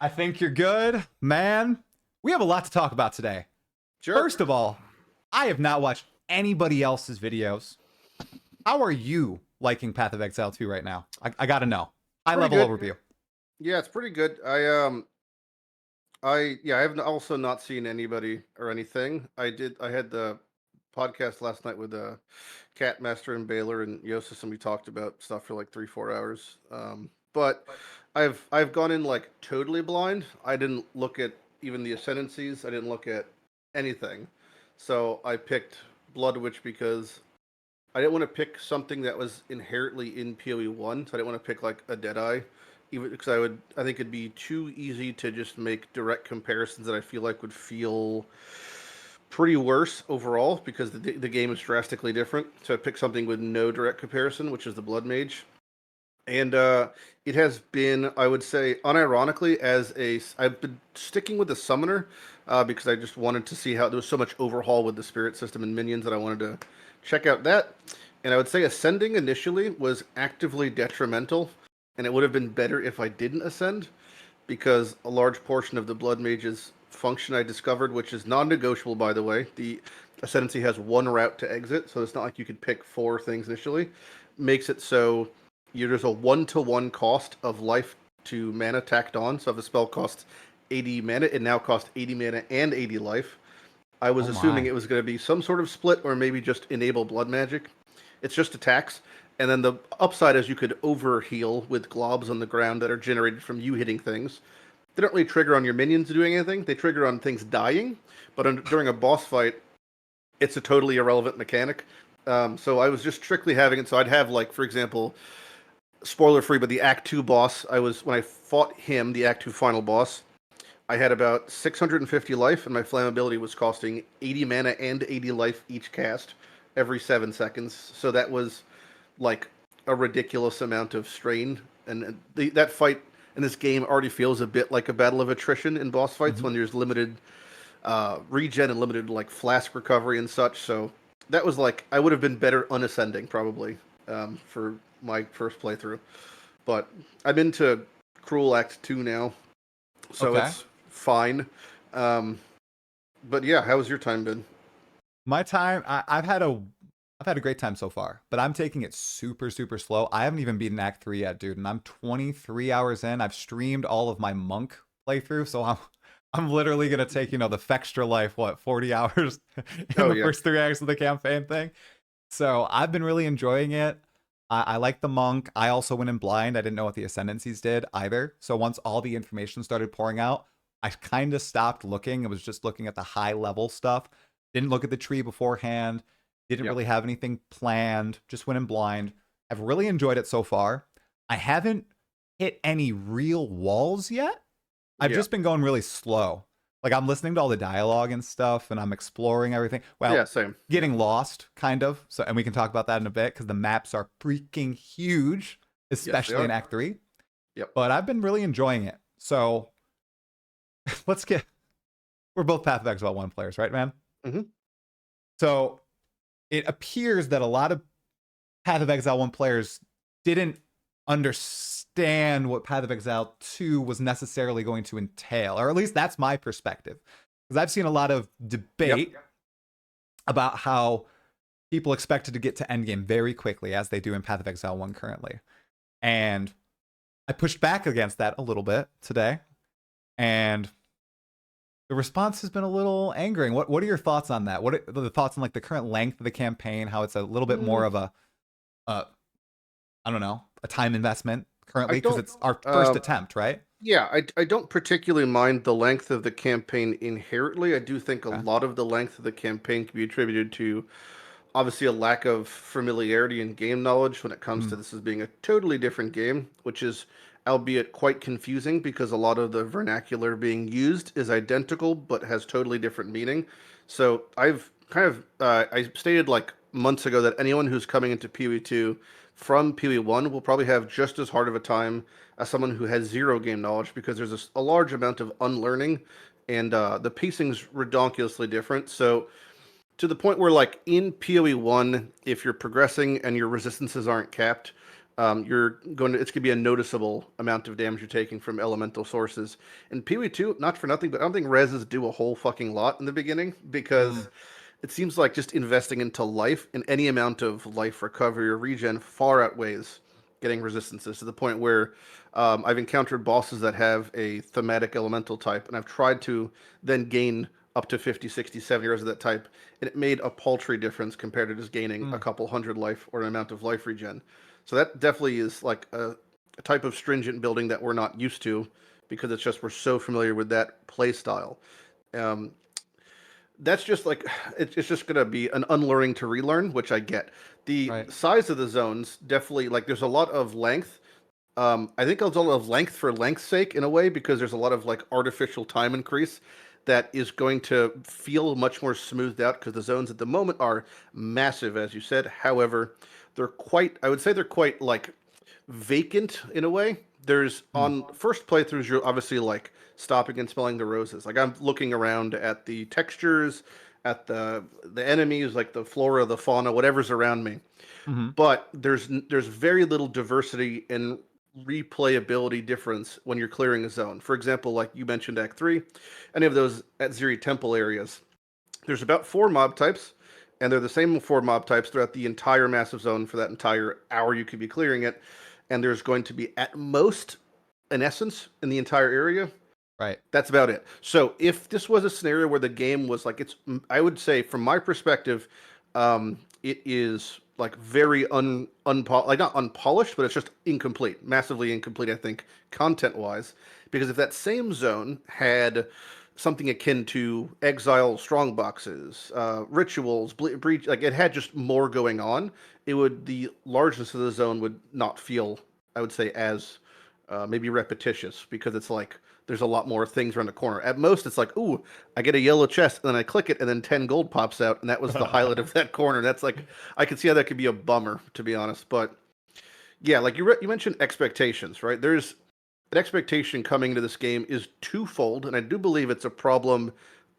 I think you're good, man. We have a lot to talk about today. Sure. First of all, I have not watched anybody else's videos. How are you liking Path of Exile 2 right now? I gotta know. High level overview. Yeah, it's pretty good. I have also not seen anybody or anything. I had the podcast last night with Cat Master and Baylor and Yosis, and we talked about stuff for like 3-4 hours. But I've gone in like totally blind. I didn't look at even the ascendancies. I didn't look at anything. So I picked Blood Witch because I didn't want to pick something that was inherently in PoE1. So I didn't want to pick like a Deadeye, even because I think it'd be too easy to just make direct comparisons that I feel like would feel pretty worse overall because the game is drastically different. So I picked something with no direct comparison, which is the Blood Mage. And it has been, I would say, unironically, I've been sticking with the Summoner because I just wanted to see how there was so much overhaul with the Spirit system and minions that I wanted to check out that. And I would say Ascending initially was actively detrimental, and it would have been better if I didn't Ascend because a large portion of the Blood Mage's function I discovered, which is non-negotiable, by the way, the Ascendancy has one route to exit, so it's not like you could pick 4 things initially, makes it so there's a 1-to-1 cost of life to mana tacked on. So if a spell costs 80 mana, it now costs 80 mana and 80 life. I was assuming it was going to be some sort of split or maybe just enable blood magic. It's just attacks. And then the upside is you could overheal with globs on the ground that are generated from you hitting things. They don't really trigger on your minions doing anything. They trigger on things dying. But during a boss fight, it's a totally irrelevant mechanic. So I was just strictly having it. So I'd have, like, for example, spoiler free, but the Act 2 boss, when I fought him, the Act 2 final boss, I had about 650 life, and my flammability was costing 80 mana and 80 life each cast every 7 seconds. So that was like a ridiculous amount of strain. And that fight in this game already feels a bit like a battle of attrition in boss fights when there's limited regen and limited like flask recovery and such. So that was like, I would have been better unascending probably for my first playthrough, but I'm into Cruel Act 2 now, so It's fine. But yeah, how's your time been? My time, I've had a great time so far, but I'm taking it super slow. I haven't even beaten Act 3 yet, dude, and I'm 23 hours in. I've streamed all of my monk playthrough, so I'm literally gonna take, the Fextra life, 40 hours in the first 3 acts of the campaign thing. So I've been really enjoying it. I like the monk. I also went in blind. I didn't know what the ascendancies did either. So once all the information started pouring out, I kind of stopped looking. I was just looking at the high level stuff. Didn't look at the tree beforehand. Didn't really have anything planned. Just went in blind. I've really enjoyed it so far. I haven't hit any real walls yet. I've just been going really slow. Like, I'm listening to all the dialogue and stuff, and I'm exploring everything. Well, same. Getting lost, kind of. So, and we can talk about that in a bit, because the maps are freaking huge, especially in Act 3. Yep. But I've been really enjoying it. So, we're both Path of Exile 1 players, right, man? Mm-hmm. So, it appears that a lot of Path of Exile 1 players didn't understand what Path of Exile 2 was necessarily going to entail, or at least that's my perspective, because I've seen a lot of debate about how people expected to get to endgame very quickly, as they do in Path of Exile 1 currently, and I pushed back against that a little bit today, and the response has been a little angering. What are your thoughts on that? What are the thoughts on, like, the current length of the campaign, how it's a little bit more of a I don't know, a time investment currently, because it's our first attempt, right? Yeah, I don't particularly mind the length of the campaign inherently. I do think a lot of the length of the campaign can be attributed to, obviously, a lack of familiarity and game knowledge when it comes to this as being a totally different game, which is, albeit quite confusing, because a lot of the vernacular being used is identical but has totally different meaning. So I've kind of, I stated like months ago that anyone who's coming into PoE2 from PoE1 will probably have just as hard of a time as someone who has zero game knowledge, because there's a large amount of unlearning, and the pacing's redonkulously different. So to the point where, like, in PoE1, if you're progressing and your resistances aren't capped, it's going to be a noticeable amount of damage you're taking from elemental sources. In PoE2, not for nothing, but I don't think reses do a whole fucking lot in the beginning because it seems like just investing into life and any amount of life recovery or regen far outweighs getting resistances to the point where I've encountered bosses that have a thematic elemental type, and I've tried to then gain up to 50, 60, 70 rows of that type, and it made a paltry difference compared to just gaining a couple hundred life or an amount of life regen. So that definitely is like a type of stringent building that we're not used to because it's just we're so familiar with that play style. Um, that's just like it's just gonna be an unlearning to relearn, which I get. The Right. size of the zones definitely like there's a lot of length. I think there's a lot of length for length's sake in a way because there's a lot of like artificial time increase that is going to feel much more smoothed out because the zones at the moment are massive, as you said. However, I would say they're quite like vacant in a way. There's on first playthroughs, you're obviously like stopping and smelling the roses. Like I'm looking around at the textures, at the enemies, like the flora, the fauna, whatever's around me. Mm-hmm. But there's very little diversity and replayability difference when you're clearing a zone. For example, like you mentioned Act 3, any of those at Ziri Temple areas, there's about 4 mob types, and they're the same 4 mob types throughout the entire massive zone for that entire hour you could be clearing it. And there's going to be at most an essence in the entire area. Right. That's about it. So if this was a scenario where the game was like I would say from my perspective, it is like very like not unpolished, but it's just incomplete, massively incomplete. I think content wise, because if that same zone had something akin to Exile strongboxes, rituals, breach, like it had just more going on, the largeness of the zone would not feel, I would say, as maybe repetitious because it's like there's a lot more things around the corner. At most, it's like, ooh, I get a yellow chest, and then I click it, and then 10 gold pops out, and that was the highlight of that corner. That's like, I can see how that could be a bummer, to be honest. But yeah, like you mentioned expectations, right? There's an expectation coming into this game is twofold, and I do believe it's a problem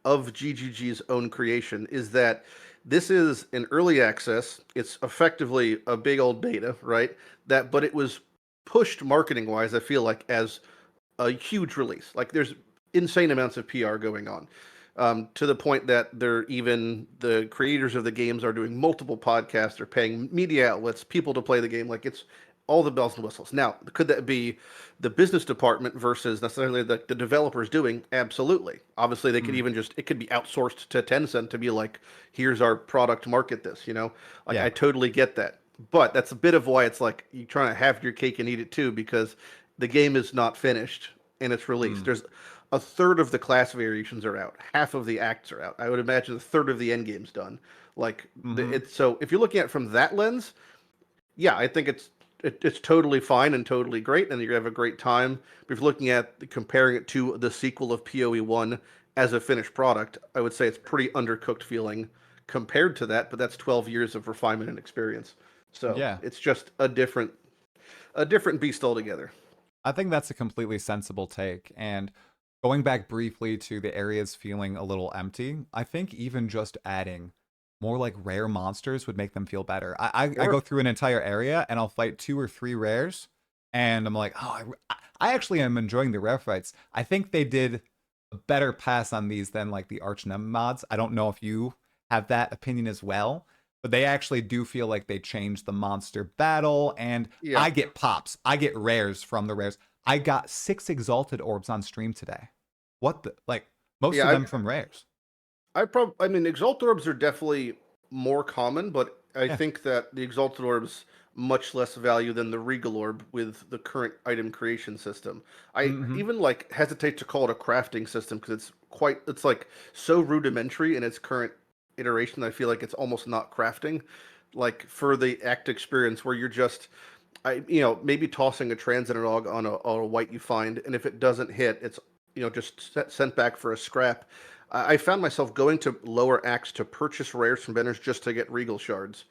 of GGG's own creation, is that this is an early access. It's effectively a big old beta, right? But it was pushed marketing wise, I feel like, as a huge release. Like there's insane amounts of PR going on. To the point that the creators of the games are doing multiple podcasts, they're paying media outlets, people to play the game. Like it's all the bells and whistles. Now, could that be the business department versus necessarily the developers doing? Absolutely. Obviously, they could even it could be outsourced to Tencent to be like, here's our product, market this, you know? Like, Yeah. I totally get that. But that's a bit of why it's like you're trying to have your cake and eat it too, because the game is not finished and it's released. There's a third of the class variations are out, half of the acts are out. I would imagine a third of the end game's done. Like Mm-hmm. so if you're looking at it from that lens, yeah, I think it's totally fine and totally great, and you're gonna have a great time. But if you're looking at comparing it to the sequel of PoE1 as a finished product, I would say it's pretty undercooked feeling compared to that. But that's 12 years of refinement and experience. So Yeah. it's just a different beast altogether. I think that's a completely sensible take. And going back briefly to the areas feeling a little empty, I think even just adding more like rare monsters would make them feel better. I go Sure. through an entire area and I'll fight 2 or 3 rares, and I'm like, oh, I actually am enjoying the rare fights. I think they did a better pass on these than like the Arch Nem mods. I don't know if you have that opinion as well, but they actually do feel like they changed the monster battle, and Yeah. I get pops. I get rares from the rares. I got 6 exalted orbs on stream today. What the like most of Yeah, them from rares. I mean, exalted orbs are definitely more common, but I Yeah. think that the exalted orbs much less value than the regal orb with the current item creation system. I Mm-hmm. even like hesitate to call it a crafting system because it's like so rudimentary in its current iteration that I feel like it's almost not crafting. Like for the act experience where you're just maybe tossing a transient log on a white you find, and if it doesn't hit, it's just sent back for a scrap. I found myself going to lower acts to purchase rares from vendors just to get regal shards,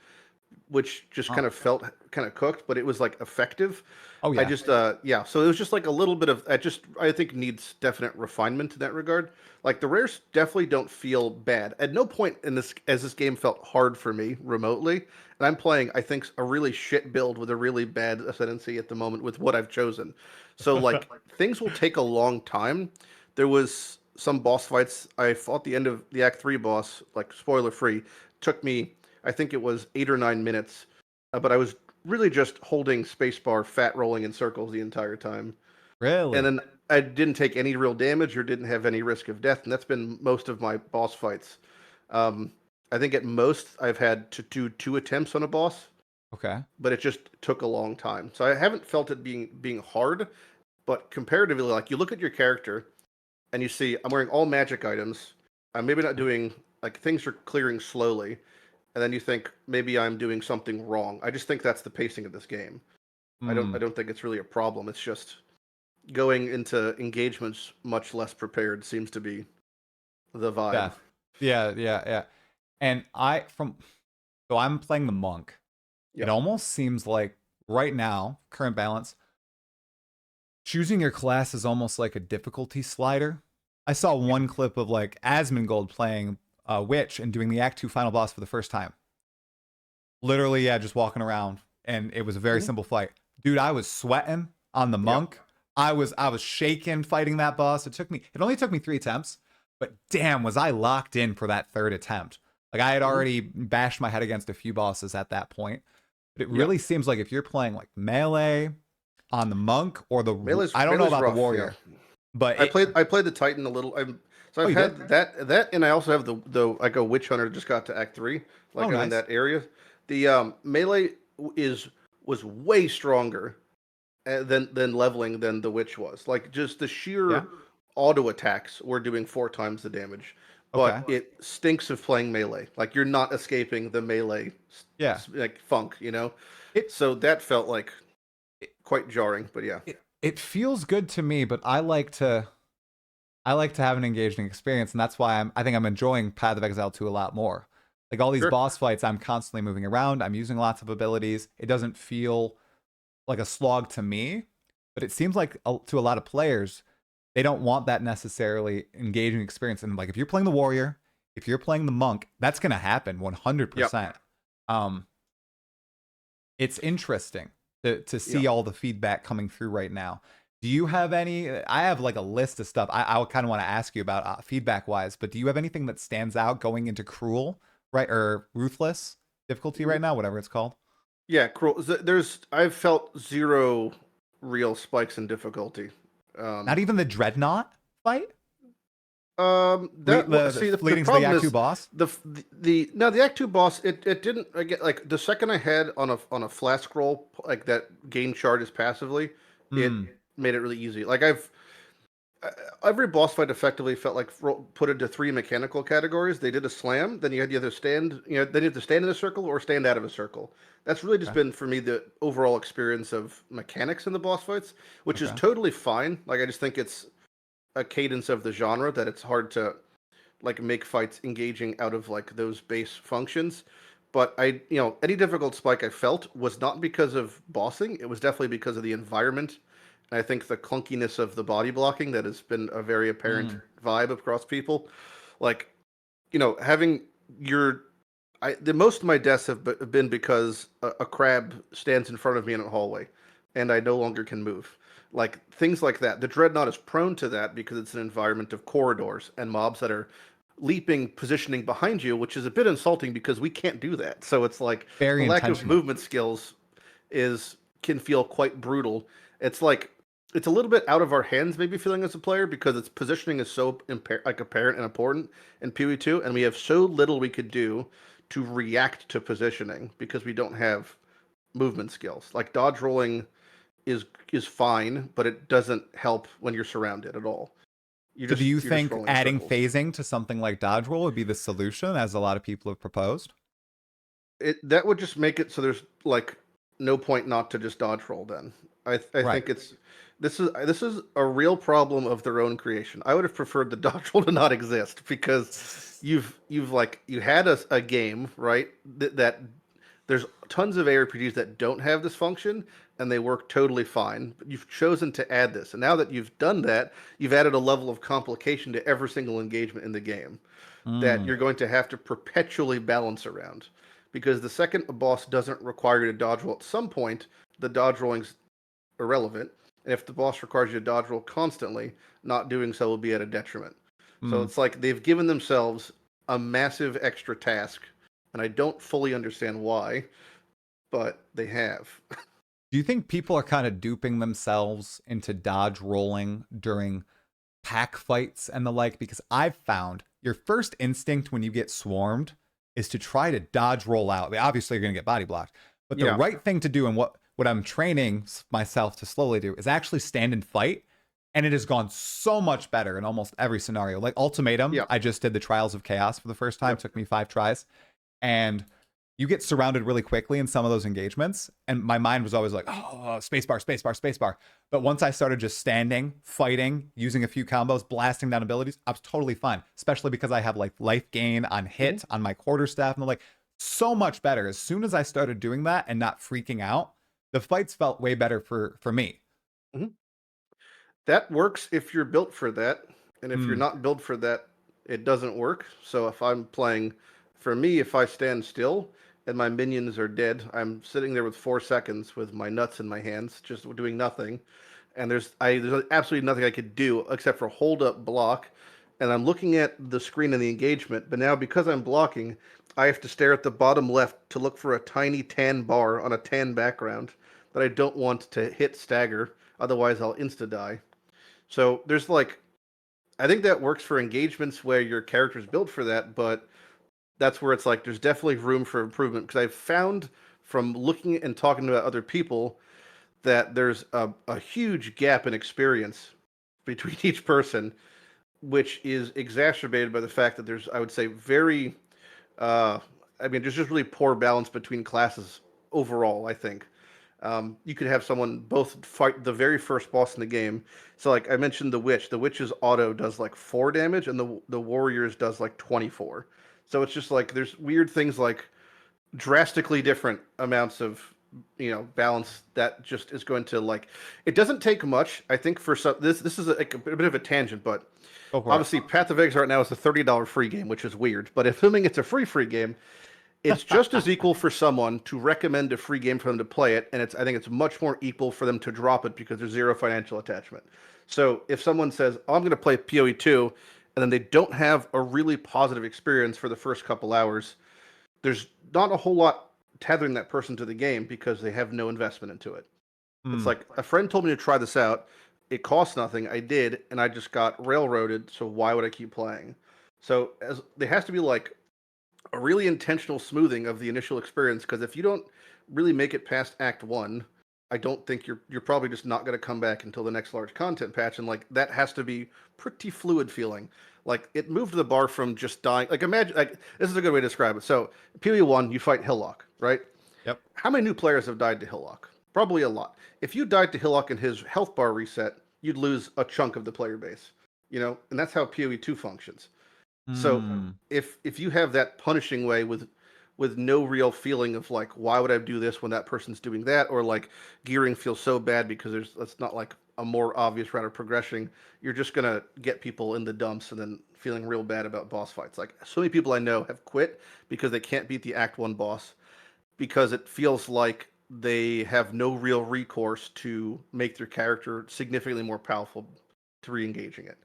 which just kind Oh, of felt kind of cooked, but it was like effective. oh I yeah. just yeah, so it was just like a little bit of I think needs definite refinement in that regard. Like the rares definitely don't feel bad. At no point in this game felt hard for me remotely. And I'm playing I think a really shit build with a really bad ascendancy at the moment with what I've chosen. So like things will take a long time. There was some boss fights I fought the end of the Act 3 boss, like spoiler free, took me I think it was 8 or 9 minutes, but I was really just holding spacebar, fat rolling in circles the entire time. And Really? then I didn't take any real damage or didn't have any risk of death, and that's been most of my boss fights. Um, I think at most I've had to do 2 attempts on a boss, Okay. but it just took a long time. So I haven't felt it being hard, but comparatively, like you look at your character and you see I'm wearing all magic items. I'm maybe not doing like things are clearing slowly, and then you think maybe I'm doing something wrong. I just think that's the pacing of this game. I Hmm. don't think it's really a problem. It's just going into engagements much less prepared seems to be the vibe. Yeah. Yeah, yeah, yeah. And so I'm playing the monk. It Yeah. almost seems like right now, current balance, choosing your class is almost like a difficulty slider. I saw one clip of like Asmongold playing Witch and doing the Act 2 final boss for the first time. Literally, yeah, just walking around, and it was a very Mhm. simple fight. Dude, I was sweating on the Yeah. monk. I was shaking fighting that boss. It only took me 3 attempts, but damn, was I locked in for that third attempt. Like I had Hmm. already bashed my head against a few bosses at that point. But it Yeah. really seems like if you're playing like melee on the monk or I don't know Melee's about the rough. Yeah. warrior, but it I played the Titan a little. So oh I've you did? had that, and I also have the like a Witch Hunter just got to Act 3. Oh Like I'm in nice. that area. The melee is was way stronger than leveling than the Witch was. Like just the Yeah. sheer auto attacks were doing 4 times the damage, but Okay. it stinks of playing melee. Like you're not escaping the melee Yeah. like funk, you know. It, So that felt like it quite jarring. But yeah, it feels good to me, but I like to have an engaging experience, and that's why I think I'm enjoying Path of Exile 2 a lot more. Like all these sure. boss fights, I'm constantly moving around. I'm using lots of abilities. It doesn't feel like a slog to me, but it seems like to a lot of players, they don't want that necessarily engaging experience. And like if you're playing the warrior, if you're playing the monk, that's gonna happen Yeah, 100%. Um, it's interesting to yeah. see all the feedback coming through right now. Do you have any? I have like a list of stuff I kind of want to ask you about feedback wise, but do you have anything that stands out going into cruel, right, or ruthless difficulty right now, whatever it's called? Yeah, cruel. There's I've felt zero real spikes in difficulty. Not Um, even the dreadnought fight. that The see the leading to the problem Act Two is boss. the no the Act 2 boss it didn't I get like the second I had on a flask roll like that gain charges passively, it Hmm. made it really easy. Like uh, every boss fight effectively felt like put into 3 mechanical categories. They did a slam, then you had to either stand, you know, then you had to stand in a circle or stand out of a circle. That's really just Okay. been for me the overall experience of mechanics in the boss fights, which is Okay. totally fine. Like I just think it's a cadence of the genre that it's hard to like make fights engaging out of like those base functions. But you know, any difficult spike I felt was not because of bossing. It was definitely because of the environment. And I think the clunkiness of the body blocking that has been a very apparent Hmm. vibe across people. Like, you know, having your the most of my deaths have been because a crab stands in front of me in a hallway, and I no longer can move. Like things like that. The dreadnought is prone to that because it's an environment of corridors and mobs that are leaping, positioning behind you, which is a bit insulting because we can't do that. So it's like the Very lack of intentional. movement skills is can feel quite brutal. It's like it's a little bit out of our hands, maybe feeling as a player because its positioning is so like apparent and important in PoE2, and we have so little we could do to react to positioning because we don't have movement skills. Like dodge rolling is is fine, but it doesn't help when you're surrounded at all. So do you You're just think rolling in adding circles. phasing to something like dodge roll would be the solution, as a lot of people have proposed? It that would just make it so there's like no point not to just dodge roll then. I Right. think it's this is a real problem of their own creation. I would have preferred the dodge roll to not exist because you've like you had a game right that There's tons of ARPGs that don't have this function, and they work totally fine. But you've chosen to add this, and now that you've done that, you've added a level of complication to every single engagement in the game that Mm. you're going to have to perpetually balance around. Because the second a boss doesn't require you to dodge roll at some point, the dodge rolling's irrelevant. And if the boss requires you to dodge roll constantly, not doing so will be at a detriment. So Mm. it's like they've given themselves a massive extra task, and I don't fully understand why, but they have. Do you think people are kind of duping themselves into dodge rolling during pack fights and the like? Because I've found your first instinct when you get swarmed is to try to dodge roll out. Obviously, you're going to get body blocked, but the Yeah. right thing to do, and what I'm training myself to slowly do, is actually stand and fight. And it has gone so much better in almost every scenario. Like Ultimatum, Yeah. I just did the Trials of Chaos for the first time. Yep. Took me 5 tries. And you get surrounded really quickly in some of those engagements. And my mind was always like, oh, spacebar, spacebar, spacebar. But once I started just standing, fighting, using a few combos, blasting down abilities, I was totally fine. Especially because I have like life gain on hit on my quarterstaff. And like, so much better. As soon as I started doing that and not freaking out, the fights felt way better for me. Mm-hmm. That works if you're built for that, and if you're Mm. not built for that, it doesn't work. So if I'm playing, for me, if I stand still and my minions are dead, I'm sitting there with 4 seconds with my nuts in my hands, just doing nothing, and there's absolutely nothing I could do except for hold up block, and I'm looking at the screen in the engagement, but now because I'm blocking, I have to stare at the bottom left to look for a tiny tan bar on a tan background that I don't want to hit stagger, otherwise I'll insta die. So there's like, I think that works for engagements where your character's built for that, but that's where it's like there's definitely room for improvement because I've found from looking and talking to other people that there's a huge gap in experience between each person, which is exacerbated by the fact that there's, I would say, very, uh, I mean, there's just really poor balance between classes overall, I think. You could have someone both fight the very first boss in the game. So, like I mentioned, the witch. The witch's auto does like 4 damage, and the warriors does like 24. So it's just like there's weird things like drastically different amounts of balance that just is going to like. It doesn't take much, I think, for some. This is like a bit of a tangent, but Go for obviously, Path of Exile right now is a $30 free game, which is weird. But assuming it's a free game, it's just as equal for someone to recommend a free game for them to play it, and I think it's much more equal for them to drop it because there's zero financial attachment. So if someone says, "Oh, I'm going to play PoE2," and then they don't have a really positive experience for the first couple hours, there's not a whole lot tethering that person to the game because they have no investment into it. It's it. like a friend told me to try this out. It costs nothing. I did, and I just got railroaded. So why would I keep playing? So there has to be like a really intentional smoothing of the initial experience because if you don't really make it past Act One, I don't think you're probably just not going to come back until the next large content patch, and like that has to be pretty fluid feeling. Like it moved the bar from just dying. Like imagine like this is a good way to describe it. So PoE1, you fight Hillock, right? Yep. How many new players have died to Hillock? Probably a lot. If you died to Hillock and his health bar reset, you'd lose a chunk of the player base. And that's how PoE2 functions. So Mm. if you have that punishing way with no real feeling of like why would I do this when that person's doing that, or like gearing feels so bad because that's not like a more obvious route of progression, you're just gonna get people in the dumps and then feeling real bad about boss fights. Like so many people I know have quit because they can't beat the Act One boss because it feels like they have no real recourse to make their character significantly more powerful to re-engaging it.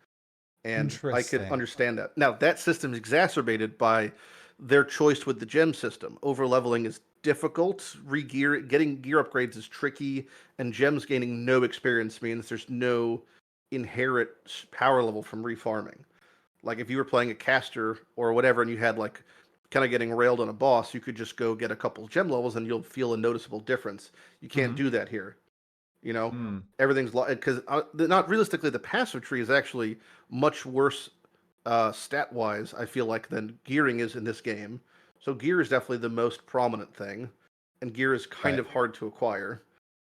And I could Interesting. understand that. Now, that system is exacerbated by their choice with the gem system. Overleveling is difficult. Getting gear upgrades is tricky, and gems gaining no experience means there's no inherent power level from refarming. Like if you were playing a caster or whatever, and you had like kind of getting railed on a boss, you could just go get a couple gem levels, and you'll feel a noticeable difference. You can't Mm-hmm. do that here. You know, Mm. everything's because not realistically, the passive tree is actually much worse stat wise. I feel like than gearing is in this game. So gear is definitely the most prominent thing, and gear is kind Right. of hard to acquire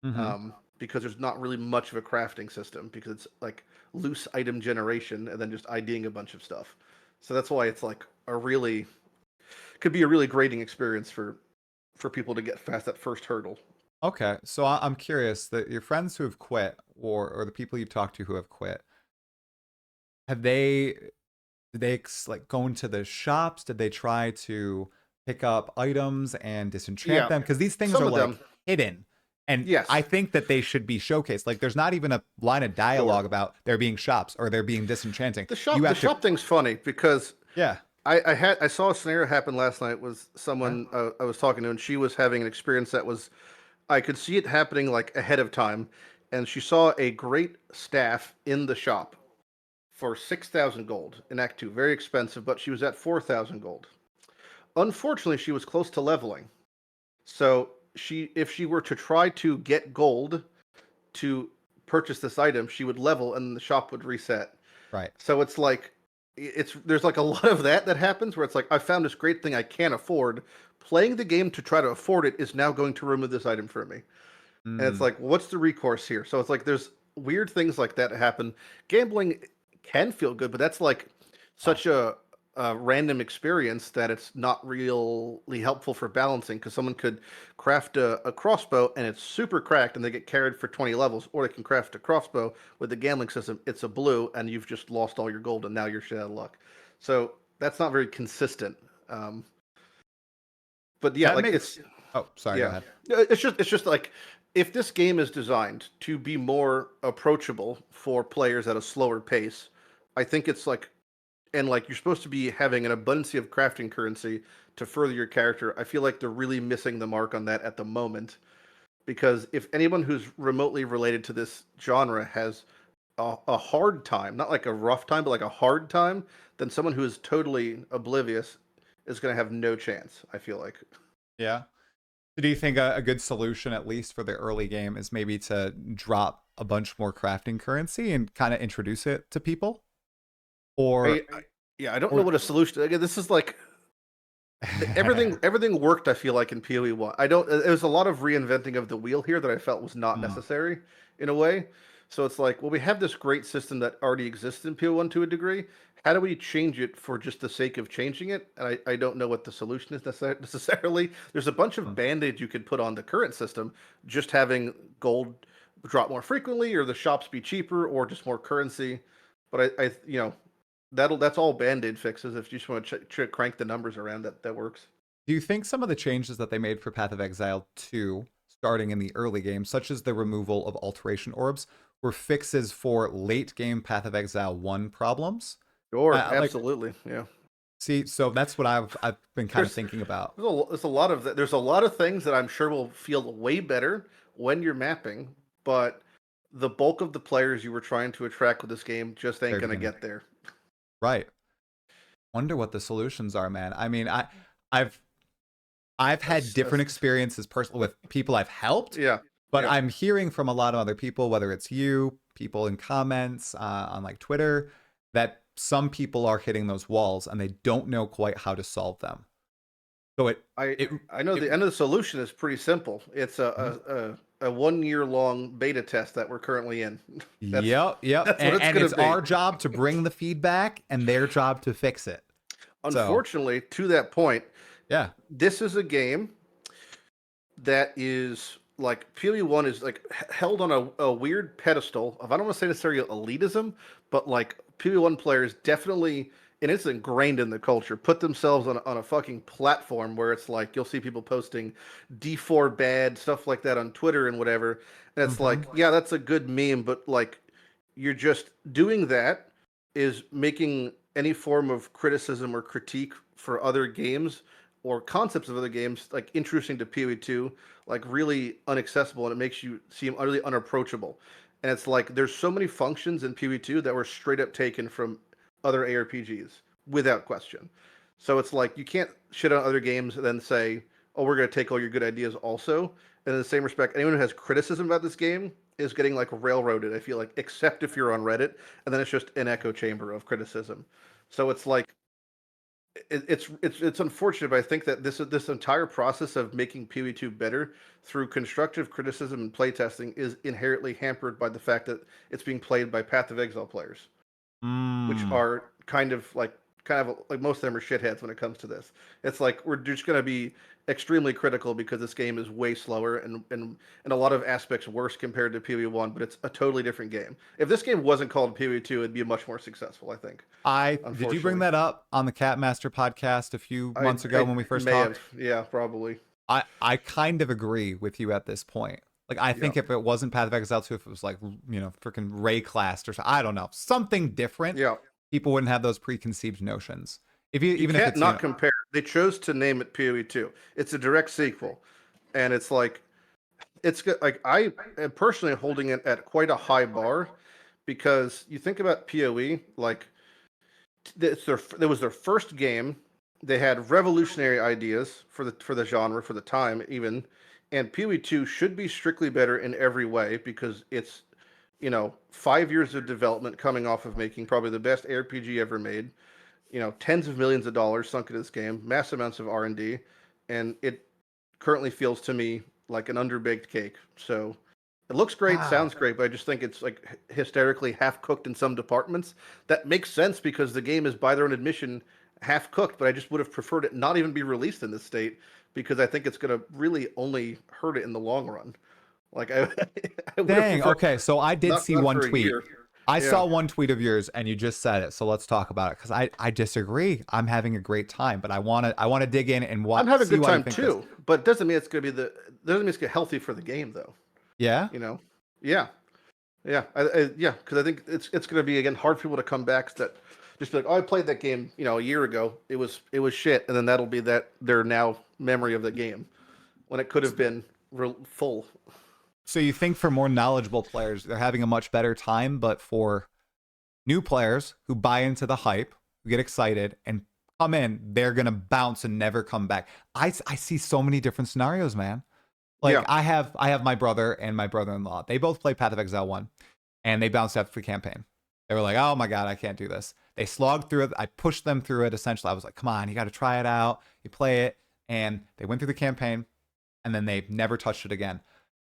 Mm-hmm. because there's not really much of a crafting system because it's like loose item generation and then just IDing a bunch of stuff. So that's why it's like a really could be a really grading experience for for people to get past that first hurdle. Okay, so I'm curious that your friends who have quit, or the people you've talked to who have quit, have they did they like go into the shops? Did they try to pick up items and disenchant Yeah, them? Because these things some are of like them. hidden, and I Yes, think that they should be showcased. Like, there's not even a line of sure. dialogue about there being shops or there being disenchanting. You The have to, shop thing's funny because yeah. I saw a scenario happen last night with Okay. someone I was talking to, and she was having an experience that was I could see it happening like ahead of time, and she saw a great staff in the shop for 6,000 gold in Act 2. Very expensive, but she was at 4,000 gold. Unfortunately, she was close to leveling. So if she were to try to get gold to purchase this item, she would level and the shop would reset. Right. So it's like there's like a lot of that happens where it's like I found this great thing I can't afford. Playing the game to try to afford it is now going to remove this item from me. And it's Mm. like, what's the recourse here? So it's like there's weird things like that happen. Gambling can feel good, but that's like Oh, such a random experience that it's not really helpful for balancing because someone could craft a crossbow and it's super cracked and they get carried for 20 levels, or they can craft a crossbow with the gambling system. It's a blue and you've just lost all your gold and now you're shit out of luck. So that's not very consistent. Um, but yeah, that like makes. Oh, sorry. Go yeah. ahead. It's just like if this game is designed to be more approachable for players at a slower pace, I think it's like and like you're supposed to be having an abundance of crafting currency to further your character. I feel like they're really missing the mark on that at the moment because if anyone who's remotely related to this genre has a hard time, not like a rough time, but like a hard time, then someone who is totally oblivious is going to have no chance, I feel like. Yeah. Do you think a good solution, at least for the early game, is maybe to drop a bunch more crafting currency and kind of introduce it to people? Or, Yeah, I don't know or what a solution. Again, this is like everything worked. I feel like in PoE1, I don't. There was a lot of reinventing of the wheel here that I felt was not Hmm. necessary in a way. So it's like, well, we have this great system that already exists in PoE1 to a degree. How do we change it for just the sake of changing it? And I don't know what the solution is necessarily. There's a bunch of band-aids you could put on the current system, just having gold drop more frequently, or the shops be cheaper, or just more currency. But that's all band-aid fixes. If you just want to crank the numbers around, that works. Do you think some of the changes that they made for Path of Exile 2, starting in the early game, such as the removal of alteration orbs, were fixes for late game Path of Exile 1 problems? Sure, Like, absolutely, yeah. see, so that's what I've been kind of There's thinking about. there's a lot of there's a lot of things that I'm sure will feel way better when you're mapping, but the bulk of the players you were trying to attract with this game just ain't Very gonna beginning. get there. Right. Wonder what the solutions are, man. I mean, I've I've had That's, different experiences personally with people I've helped, yeah, but yeah. I'm hearing from a lot of other people, whether it's you, people in comments on like Twitter, that some people are hitting those walls and they don't know quite how to solve them. So I it, I know it, the end of the solution is pretty simple. It's Mhm. a 1 year long beta test that we're currently in. That's Yep, yep, that's what it's and gonna it's be. our job to bring the feedback and their job to fix it. So Unfortunately, to that point, yeah, this is a game that is like PoE1 is like held on a weird pedestal of I don't want to say necessarily elitism, but like PoE1 players definitely and it's ingrained in the culture, put themselves on a fucking platform where it's like you'll see people posting D4 bad stuff like that on Twitter and whatever. And it's hmm, like, yeah, that's a good meme, but like you're just doing that is making any form of criticism or critique for other games or concepts of other games like interesting to PoE2, like really inaccessible, and it makes you seem utterly unapproachable. And it's like there's so many functions in PoE2 that were straight up taken from other ARPGs without question. So it's like you can't shit on other games and then say, "Oh, we're going to take all your good ideas also." And in the same respect, anyone who has criticism about this game is getting like railroaded. I feel like, except if you're on Reddit, and then it's just an echo chamber of criticism. So it's like it's unfortunate, but I think that this entire process of making PoE2 better through constructive criticism and playtesting is inherently hampered by the fact that it's being played by Path of Exile players, which mm, are kind of like kind of like most of them are shitheads when it comes to this. It's like we're just going to be extremely critical because this game is way slower and in a lot of aspects worse compared to PoE1, but it's a totally different game. If this game wasn't called PoE2, it'd be much more successful, I think. Did you bring Unfortunately, that up on the Catmaster podcast a few months ago I when we first may have, talked? yeah, probably, I kind of agree with you at this point. Like, I yeah, think if it wasn't Path of Exile 2, if it was like, freaking Ray classed or something, I don't know, something different, yeah. people wouldn't have those preconceived notions. If you, You even if can't it's, not compare. They chose to name it PoE2. It's a direct sequel, and it's like it's good. Like I am personally holding it at quite a high bar because you think about PoE, like that was their first game. They had revolutionary ideas for the genre for the time even, and PoE2 should be strictly better in every way because it's 5 years of development coming off of making probably the best ARPG ever made. Tens of millions of dollars sunk into this game, mass amounts of R&D, and it currently feels to me like an underbaked cake. So it looks great, wow, sounds great, but I just think it's like hysterically half cooked in some departments. That makes sense because the game is, by their own admission, half cooked. But I just would have preferred it not even be released in this state because I think it's going to really only hurt it in the long run. Like I would have dang. preferred Okay, so I did see not one for a tweet. year. I Yeah. saw one tweet of yours, and you just said it. So let's talk about it because I disagree. I'm having a great time, but I want to dig in and I'm having a see good why you time think this. too, but doesn't mean it's going to be doesn't mean it's gonna be healthy for the game though. Yeah. You know? Yeah. Yeah, yeah, because I think it's going to be again hard for people to come back that just be like, oh, I played that game, a year ago. It was shit, and then that'll be their now memory of the game when it could have been full. So you think for more knowledgeable players, they're having a much better time, but for new players who buy into the hype, who get excited and come in, they're gonna bounce and never come back. I see so many different scenarios, man. Like Yeah, I have my brother and my brother-in-law. They both play Path of Exile 1 and they bounced after the campaign. They were like, "Oh my god, I can't do this." They slogged through it. I pushed them through it essentially. I was like, "Come on, you got to try it out. You play it." And they went through the campaign and then they never touched it again.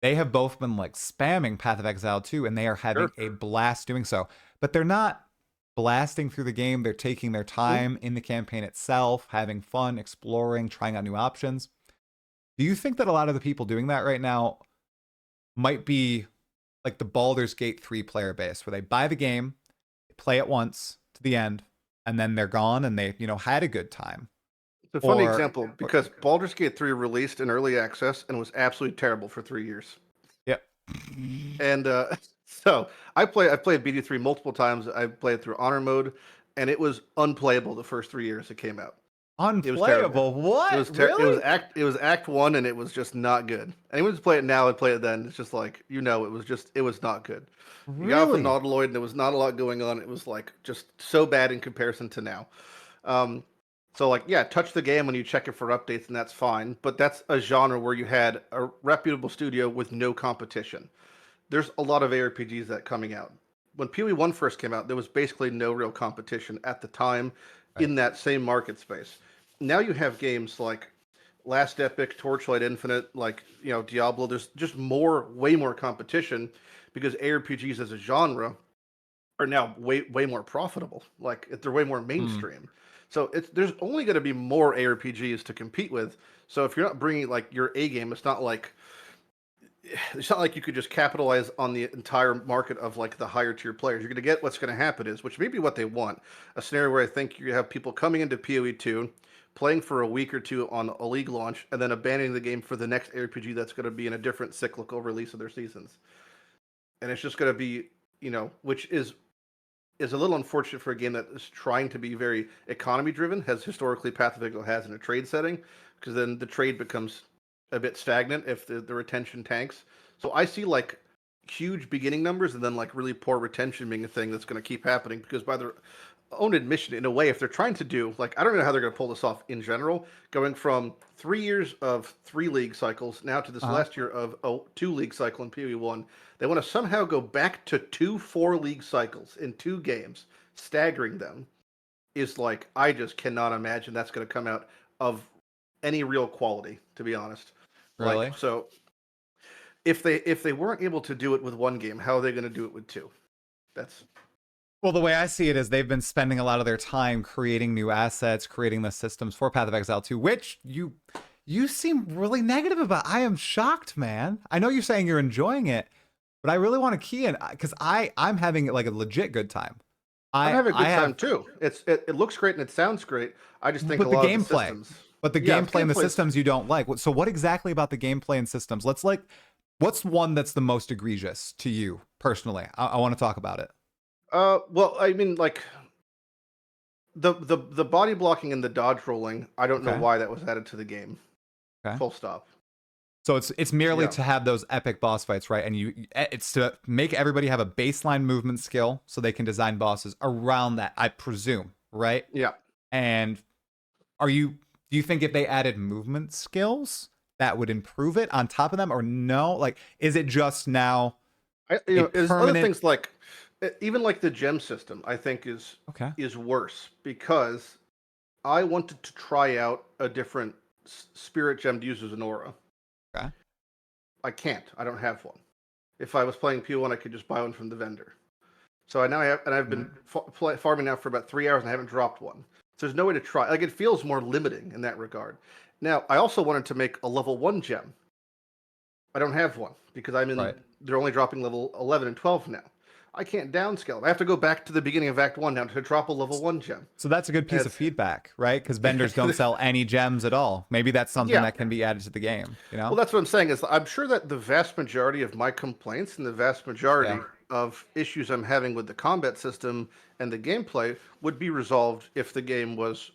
They have both been like spamming Path of Exile 2 and they are having sure. a blast doing so. But they're not blasting through the game. They're taking their Mhm. time in the campaign itself, having fun, exploring, trying out new options. Do you think that a lot of the people doing that right now might be like the Baldur's Gate 3 player base, where they buy the game, they play it once to the end, and then they're gone and they, had a good time? It's a funny Or, example because Baldur's Gate 3 released in early access and was absolutely terrible for 3 years. yeah, And so I've played BD3 multiple times. I played through honor mode, and it was unplayable the first 3 years it came out. It was terrible. unplayable. What? Really? It was Act 1 and it was just not good. Anyone who's played it now and play it then, it's just like, it was not good. You got off the Really? Nautiloid and there was not a lot going on. It was like just so bad in comparison to now. Um so like yeah, touch the game when you check it for updates and that's fine, but that's a genre where you had a reputable studio with no competition. There's a lot of ARPGs that coming out. When PoE1 first came out, there was basically no real competition at the time Right. in that same market space. Now you have games like Last Epic, Torchlight Infinite, like Diablo. There's just way more competition because ARPGs as a genre are now way more profitable. Like they're way more Hmm. mainstream. So there's only going to be more ARPGs to compete with. So if you're not bringing like your A game, it's not like you could just capitalize on the entire market of like the higher tier players. You're going to get what's going to happen is, which may be what they want, a scenario where I think you have people coming into PoE2, playing for a week or two on a league launch, and then abandoning the game for the next RPG that's going to be in a different cyclical release of their seasons. And it's just going to be, which is a little unfortunate for a game that is trying to be very economy driven, has historically Path of Exile has in a trade setting, because then the trade becomes a bit stagnant if the retention tanks. So I see like huge beginning numbers and then like really poor retention being a thing that's going to keep happening because by their own admission, in a way, if they're trying to do like I don't know how they're going to pull this off in general, going from 3 years of 3 league cycles now to this Uh-huh. last year of a 2 league cycle in PoE1, they want to somehow go back to 2 4 league cycles in 2 games, staggering them is like I just cannot imagine that's going to come out of any real quality, to be honest. Like Really? so, if they weren't able to do it with one game, how are they going to do it with two? That's Well, the way I see it is they've been spending a lot of their time creating new assets, creating the systems for Path of Exile 2, which you seem really negative about. I am shocked, man. I know you're saying you're enjoying it, but I really want to key in because I'm having like a legit good time. I'm I having a I good time have, too. It looks great and it sounds great. I just think a but the lot of the gameplay, systems. but the Yeah, gameplay and the gameplay's systems you don't like. So what exactly about the gameplay and systems? What's one that's the most egregious to you personally? I want to talk about it. well, I mean, like the body blocking and the dodge rolling. I don't know Okay. why that was added to the game. Okay. Full stop. So it's merely Yeah. to have those epic boss fights, right? And it's to make everybody have a baseline movement skill so they can design bosses around that, I presume, right? Yeah. And do you think if they added movement skills that would improve it on top of them, or no? Like, is it just now a There's other permanent? things like even like the gem system. I think Okay. is worse because I wanted to try out a different spirit gem to use as an aura. Okay. I can't. I don't have one. If I was playing PoE1, I could just buy one from the vendor. So I now have, and I've been farming now for about 3 hours and I haven't dropped one. So there's no way to try. Like it feels more limiting in that regard. Now I also wanted to make a level 1 gem. I don't have one because I'm in. Right. They're only dropping level 11 and 12 now. I can't downscale them. I have to go back to the beginning of Act 1 now to drop a level 1 gem. So that's a good piece of feedback, right? Because vendors don't sell any gems at all. Maybe that's something Yeah. that can be added to the game. You know? Well, that's what I'm saying is I'm sure that the vast majority of my complaints and the vast majority of issues I'm having with the combat system and the gameplay would be resolved if the game was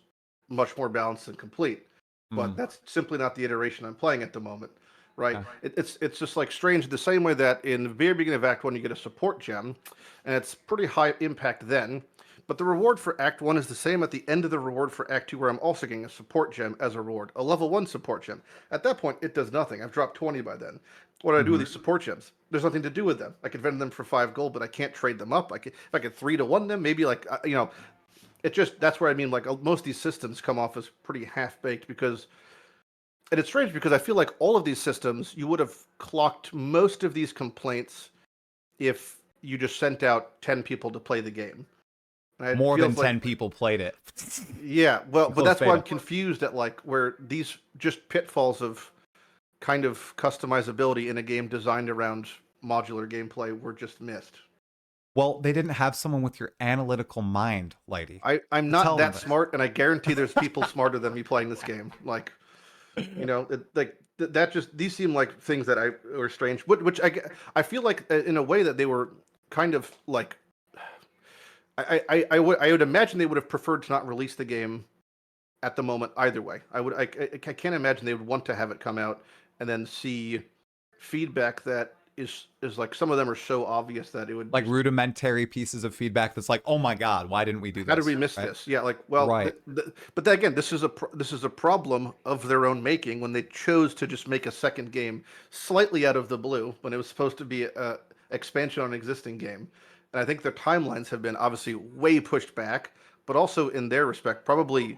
much more balanced and complete. But that's simply not the iteration I'm playing at the moment, right? Yeah. It's just like strange the same way that in the very beginning of Act 1 you get a support gem, and it's pretty high impact then. But the reward for Act 1 is the same at the end of the reward for Act 2, where I'm also getting a support gem as a reward, a level 1 support gem. At that point, it does nothing. I've dropped 20 by then. What do I do with these support gems? There's nothing to do with them. I could vend them for 5 gold, but I can't trade them up. If I could 3-to-1 them, maybe like, that's where I mean, like, most of these systems come off as pretty half-baked because, and it's strange because I feel like all of these systems, you would have clocked most of these complaints if you just sent out 10 people to play the game. More than 10 people played it. Yeah, well, but that's why fatal. I'm confused at like where these just pitfalls of kind of customizability in a game designed around modular gameplay were just missed. Well, they didn't have someone with your analytical mind, Lighty. I'm not that smart, and I guarantee there's people smarter than me playing this game. Like, that just these seem like things that were strange, which I feel like in a way that they were kind of like. I would imagine they would have preferred to not release the game at the moment either way. I can't imagine they would want to have it come out and then see feedback that is like some of them are so obvious that it would like rudimentary pieces of feedback that's like, oh my god, why didn't we do this? How did we miss this? Yeah, like well, right. But then again, this is a problem of their own making when they chose to just make a second game slightly out of the blue when it was supposed to be a expansion on an existing game. And I think their timelines have been obviously way pushed back, but also in their respect, probably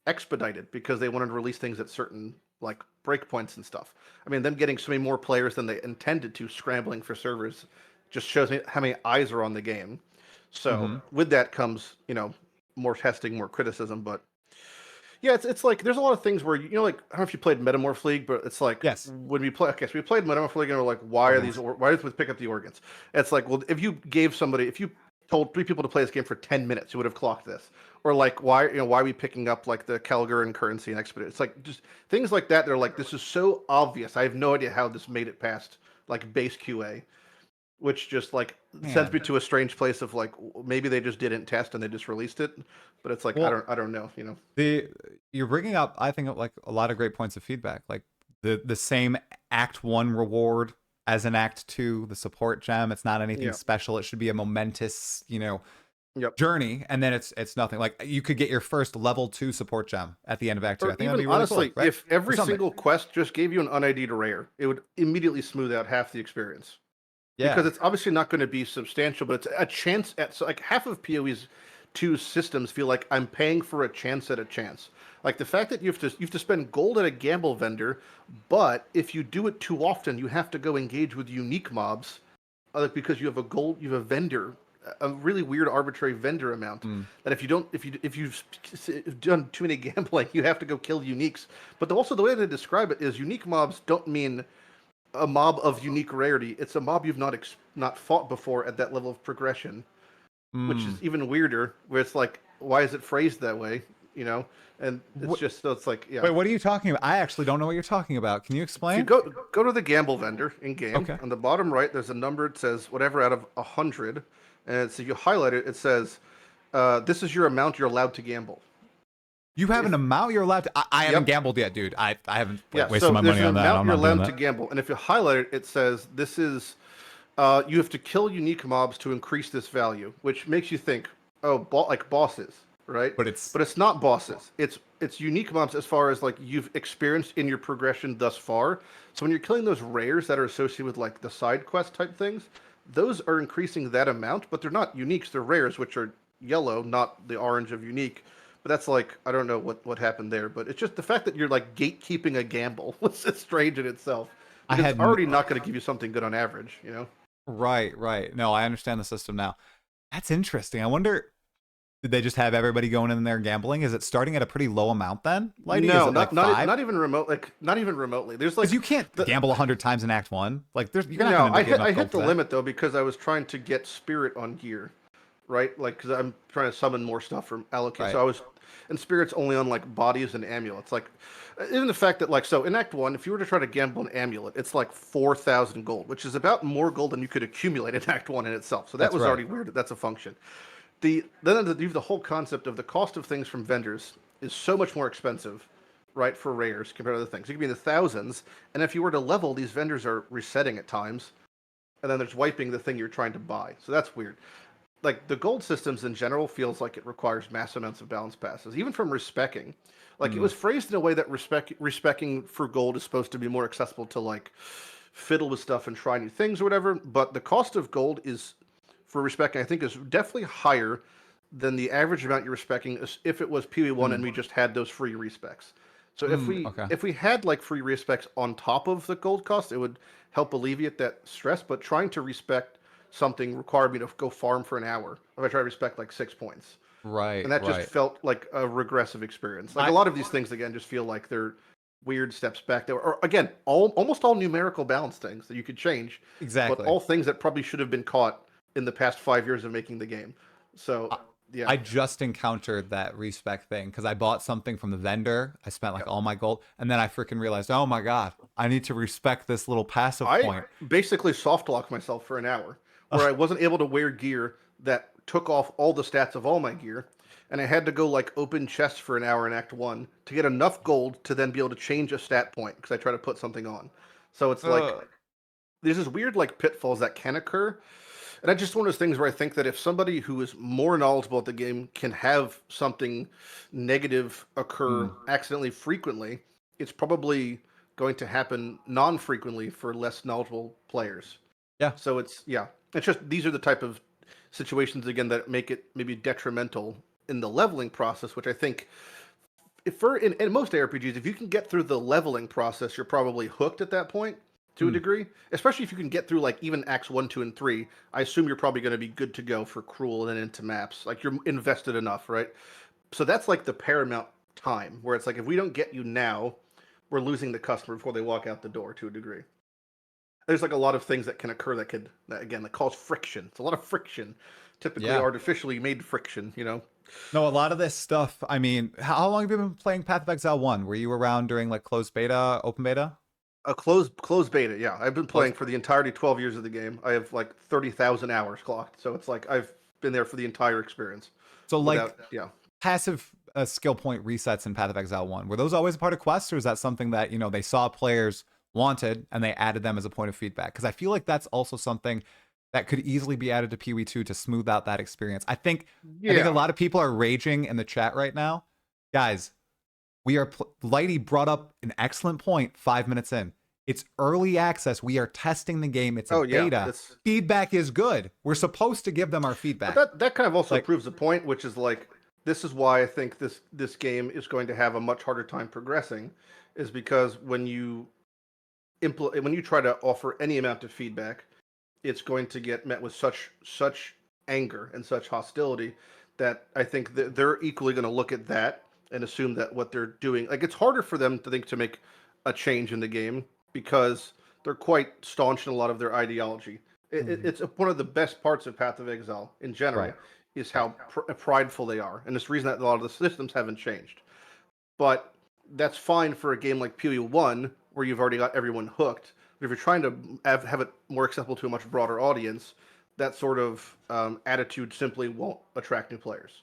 expedited because they wanted to release things at certain like breakpoints and stuff. I mean, them getting so many more players than they intended to, scrambling for servers, just shows me how many eyes are on the game. So with that comes, more testing, more criticism. But yeah, it's like there's a lot of things where like I don't know if you played Metamorph League, but it's like when we play. Okay, so we played Metamorph League and we're like, why did we pick up the organs? It's like, well, if you told 3 people to play this game for 10 minutes, you would have clocked this. Or like, why are we picking up like the Calgarian currency and Expedite? It's like just things like that. They're like, this is so obvious. I have no idea how this made it past like base QA, which just like sends me to a strange place of like maybe they just didn't test and they just released it. But it's like I don't know. You're bringing up, I think, like a lot of great points of feedback, like the same Act 1 reward as an Act 2, the support gem. It's not anything special. It should be a momentous, journey, and then it's nothing. Like you could get your first level 2 support gem at the end of Act 2. I think that'd be really honestly, cool, right? if every single quest just gave you an unID'd rare, it would immediately smooth out half the experience. Yeah. Because it's obviously not going to be substantial, but it's a chance at so like half of PoE's 2 systems feel like I'm paying for a chance at a chance. Like the fact that you have to spend gold at a gamble vendor, but if you do it too often, you have to go engage with unique mobs, because you have a vendor a really weird arbitrary vendor amount Mm. that if you've done too many gambling, you have to go kill uniques. But also the way they describe it is unique mobs don't mean a mob of unique rarity. It's a mob you've not fought before at that level of progression, which is Mm. even weirder. Where it's like, why is it phrased that way? You know, and it's Wh- just so it's like, yeah. Wait, what are you talking about? I actually don't know what you're talking about. Can you If you explain? go to the gamble vendor in game, Okay. on the bottom right, there's a number. It says whatever out of 100, and so if you highlight it, it says, "This is your amount you're allowed to gamble." You have an If amount you're allowed to. I haven't Yep, gambled yet, dude. I haven't yeah. wasted So my there's money an on that. amount I'm you're not doing allowed to that. gamble, and if you highlight it, it says this is you have to kill unique mobs to increase this value, which makes you think, oh, like bosses, right? But it's But it's not bosses. It's unique mobs as far as like you've experienced in your progression thus far. So when you're killing those rares that are associated with like the side quest type things, those are increasing that amount, but they're not uniques. They're rares, which are yellow, not the orange of unique. But that's like I don't know what happened there, but it's just the fact that you're like gatekeeping a gamble was just strange in itself I because it's had already not going to give you something good on average, you know. right, right. No, I understand the system now. That's interesting. I wonder, did they just have everybody going in there gambling? Is it starting at a pretty low amount then, Lighty? Is No, it like not five? even remote. Like not even remotely. There's Because like you can't the gamble 100 times in Act One. Like, you're not no. going to get I enough hit gold the for that. limit though because I was trying to get spirit on gear, right? Like because I'm trying to summon more stuff from allocate. So Right. I was, and spirit's only on like bodies and amulets. Like even the fact that like so in Act One, if you were to try to gamble an amulet, it's like 4,000 gold, which is about more gold than you could accumulate in Act One in itself. So that That's was right. already weird. That's a function. The whole concept of the cost of things from vendors is so much more expensive, right, for rares compared to other things. It could be in the thousands, and if you were to level, these vendors are resetting at times, and then there's wiping the thing you're trying to buy. So that's weird. Like the gold systems in general feels like it requires mass amounts of balance passes, even from respecking. Like it Mm. was phrased in a way that respecking for gold is supposed to be more accessible to like fiddle with stuff and try new things or whatever. But the cost of gold is for respecting, I think, is definitely higher than the average amount you're respecting if it was PoE1 and Mm. we just had those free respecs. So Okay. if we had like free respecs on top of the gold cost, it would help alleviate that stress. But trying to respect something required me to go farm for an hour if I try to respect like 6 points. Right, And that just right. felt like a regressive experience. Like a I lot of these things again just feel like they're weird steps back there. Or again, almost all numerical balance things that you could change, but exactly. all things that probably should have been caught in the past 5 years of making the game. So I, yeah, I just encountered that respec thing because I bought something from the vendor. I spent like yeah. all my gold, and then I freaking realized, oh my god, I need to respect this little passive I point. basically soft locked myself for an hour where I wasn't able to wear gear that took off all the stats of all my gear. And I had to go like open chests for an hour in Act One to get enough gold to then be able to change a stat point because I try to put something on. So it's like Ugh. there's this weird like pitfalls that can occur. And I just one of those things where I think that if somebody who is more knowledgeable at the game can have something negative occur Mm. accidentally frequently, it's probably going to happen non-frequently for less knowledgeable players. Yeah, So it's just these are the type of situations again that make it maybe detrimental in the leveling process, which I think if for in most ARPGs, if you can get through the leveling process, you're probably hooked at that point to a mm. degree. Especially if you can get through like even acts 1, 2, and 3. I assume you're probably going to be good to go for cruel and then into maps. Like you're invested enough, right? So that's like the paramount time where it's like if we don't get you now, we're losing the customer before they walk out the door to a degree. There's like a lot of things that can occur that again that cause friction. It's a lot of friction, typically Yeah. artificially made friction. You know, No, a lot of this stuff. I mean, how long have you been playing Path of Exile 1? Were you around during like closed beta, open beta? a closed beta. Yeah, I've been playing Closed. for the entirety 12 years of the game. I have like 30,000 hours clocked, so it's like I've been there for the entire experience. So like Without yeah, passive skill point resets in Path of Exile 1. Were those always a part of quests, or is that something that, they saw players wanted and they added them as a point of feedback? Because I feel like that's also something that could easily be added to PoE2 to smooth out that experience. I think a yeah. lot of people are raging in the chat right now. Guys, Lighty brought up an excellent point 5 minutes in. It's early access. We are testing the game. It's a Oh yeah, beta. it's Feedback is good. We're supposed to give them our but feedback. that kind of also Like, proves the point, which is like this is why I think this game is going to have a much harder time progressing, is because when you try to offer any amount of feedback, it's going to get met with such anger and such hostility that I think that they're equally going to look at that and assume that what they're doing, like it's harder for them to think to make a change in the game because they're quite staunch in a lot of their ideology. It's one of the best parts of Path of Exile in general Right. is how prideful they are, and it's the reason that a lot of the systems haven't changed. But that's fine for a game like PoE1 where you've already got everyone hooked. But if you're trying to have it more accessible to a much broader audience, that sort of attitude simply won't attract new players.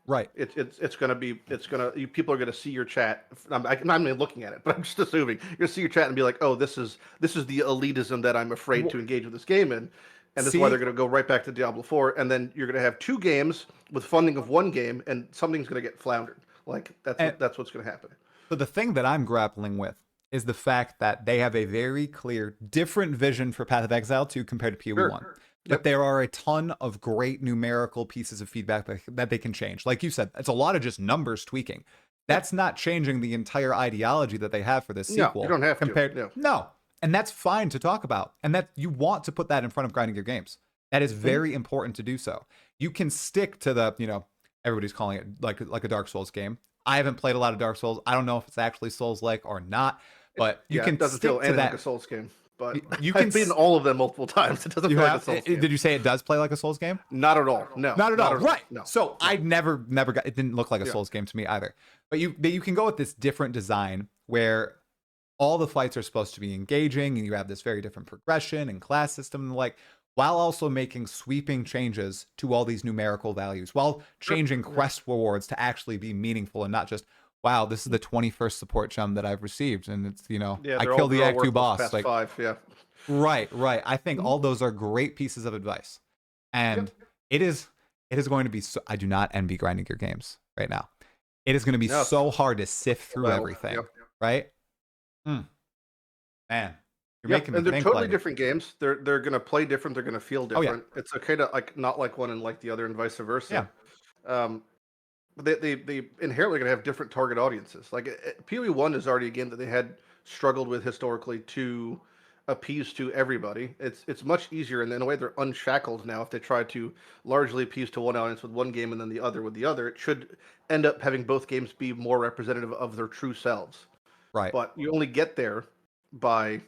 Right. It's gonna be people are gonna see your chat. I'm not even looking at it, but I'm just assuming you're gonna see your chat and be like, oh, this is the elitism that I'm afraid to engage with this game in, and that's why they're gonna go right back to Diablo 4, and then you're gonna have 2 games with funding of 1 game, and something's gonna get floundered. Like that's what's gonna happen. So the thing that I'm grappling with is the fact that they have a very clear, different vision for Path of Exile 2 compared to PoE1. Sure. But there are a ton of great numerical pieces of feedback that they can change. Like you said, it's a lot of just numbers tweaking. That's not changing the entire ideology that they have for this sequel. No, you don't have to. No. And that's fine to talk about. And that you want to put that in front of grinding your games. That is very important to do so. You can stick to the, everybody's calling it like a Dark Souls game. I haven't played a lot of Dark Souls. I don't know if it's actually Souls-like or not. But you can it doesn't stick feel to that. like a Souls game. But you can I've beaten all of them multiple times. It doesn't feel like a Souls game. Did you say it does play like a Souls game? Not at all. No. Not at all. Right. No. So I never got it. Didn't look like a Souls game to me either. But you can go with this different design where all the fights are supposed to be engaging, and you have this very different progression and class system and the like, while also making sweeping changes to all these numerical values, while changing quest rewards to actually be meaningful and not just, wow, this is the 21st support gem that I've received, and it's I killed the Act 2 boss. Like 5, yeah. Right. I think all those are great pieces of advice, and it is going to be. So, I do not envy grinding your games right now. It is going to be so hard to sift through everything. Right. Man, you're making me and they're think totally like different games. They're going to play different. They're going to feel different. It's okay to not like one and like the other, and vice versa. Yeah. They inherently going to have different target audiences. Like PoE1 is already a game that they had struggled with historically to appease to everybody. It's much easier, and in a way they're unshackled now. If they try to largely appease to one audience with one game and then the other with the other, it should end up having both games be more representative of their true selves. Right. But you only get there by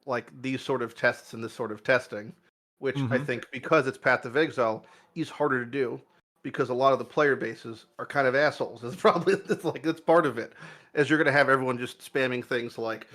like these sort of tests and this sort of testing, which I think because it's Path of Exile is harder to do because a lot of the player bases are kind of assholes. It's part of it, as you're going to have everyone just spamming things like,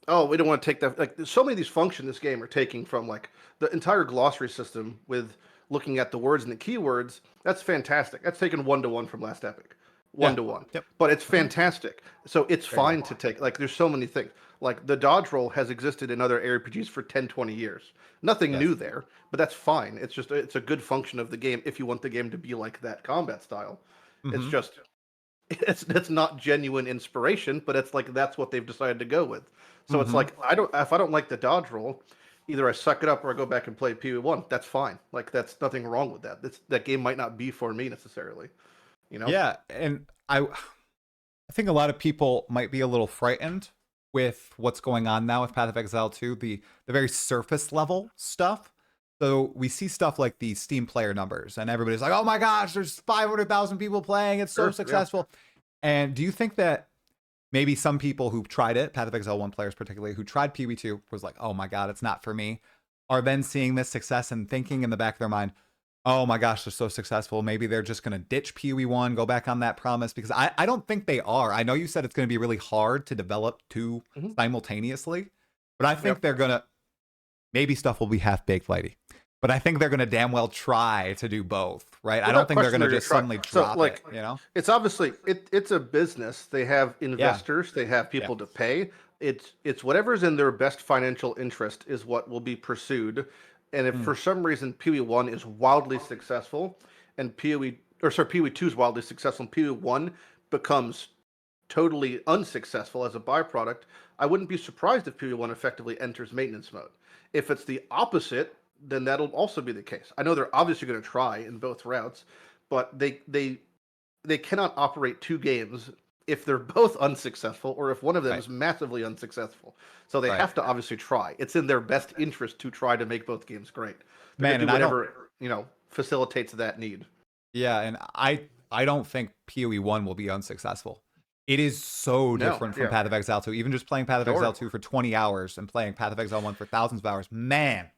oh, we don't want to take that. Like, so many of these functions in this game are taking from like the entire glossary system with looking at the words and the keywords. That's fantastic. That's taken 1-to-1 from last Epoch. 1-to-1. Yep. But it's fantastic. So it's fine to take, like, there's so many things. Like, the dodge roll has existed in other ARPGs for 10, 20 years. Nothing new there, but that's fine. It's just, it's a good function of the game if you want the game to be like that combat style. It's just, it's not genuine inspiration, but it's like, that's what they've decided to go with. So it's like, if I don't like the dodge roll, either I suck it up or I go back and play PoE1. That's fine. Like, that's nothing wrong with that. That game might not be for me necessarily. Yeah, and I think a lot of people might be a little frightened with what's going on now with Path of Exile 2, the very surface level stuff. So we see stuff like the Steam player numbers, and everybody's like, oh my gosh, there's 500,000 people playing. It's so successful. Yeah. And do you think that maybe some people who tried it, Path of Exile 1 players particularly, who tried PoE2, was like, oh my God, it's not for me, are then seeing this success and thinking in the back of their mind, oh my gosh, they're so successful, maybe they're just going to ditch PoE1, go back on that promise? Because I don't think they are. I know you said it's going to be really hard to develop two simultaneously, but I think they're going to, maybe stuff will be half-baked, Lighty, but I think they're going to damn well try to do both, right? Well, I don't think they're going to just suddenly drop it, It's obviously, it's a business. They have investors, they have people to pay. It's whatever's in their best financial interest is what will be pursued. And if for some reason PoE1 is wildly successful and PoE2 is wildly successful and PoE1 becomes totally unsuccessful as a byproduct, I wouldn't be surprised if PoE1 effectively enters maintenance mode. If it's the opposite, then that'll also be the case. I know they're obviously going to try in both routes, but they cannot operate two games if they're both unsuccessful or if one of them is massively unsuccessful. So they have to obviously try. It's in their best interest to try to make both games great. Man, and I don't, facilitates that need. Yeah, and I don't think PoE1 will be unsuccessful. It is so No, different from yeah, Path of Exile 2. Even just playing Path of Exile sure. 2 for 20 hours and playing Path of Exile 1 for thousands of hours, man,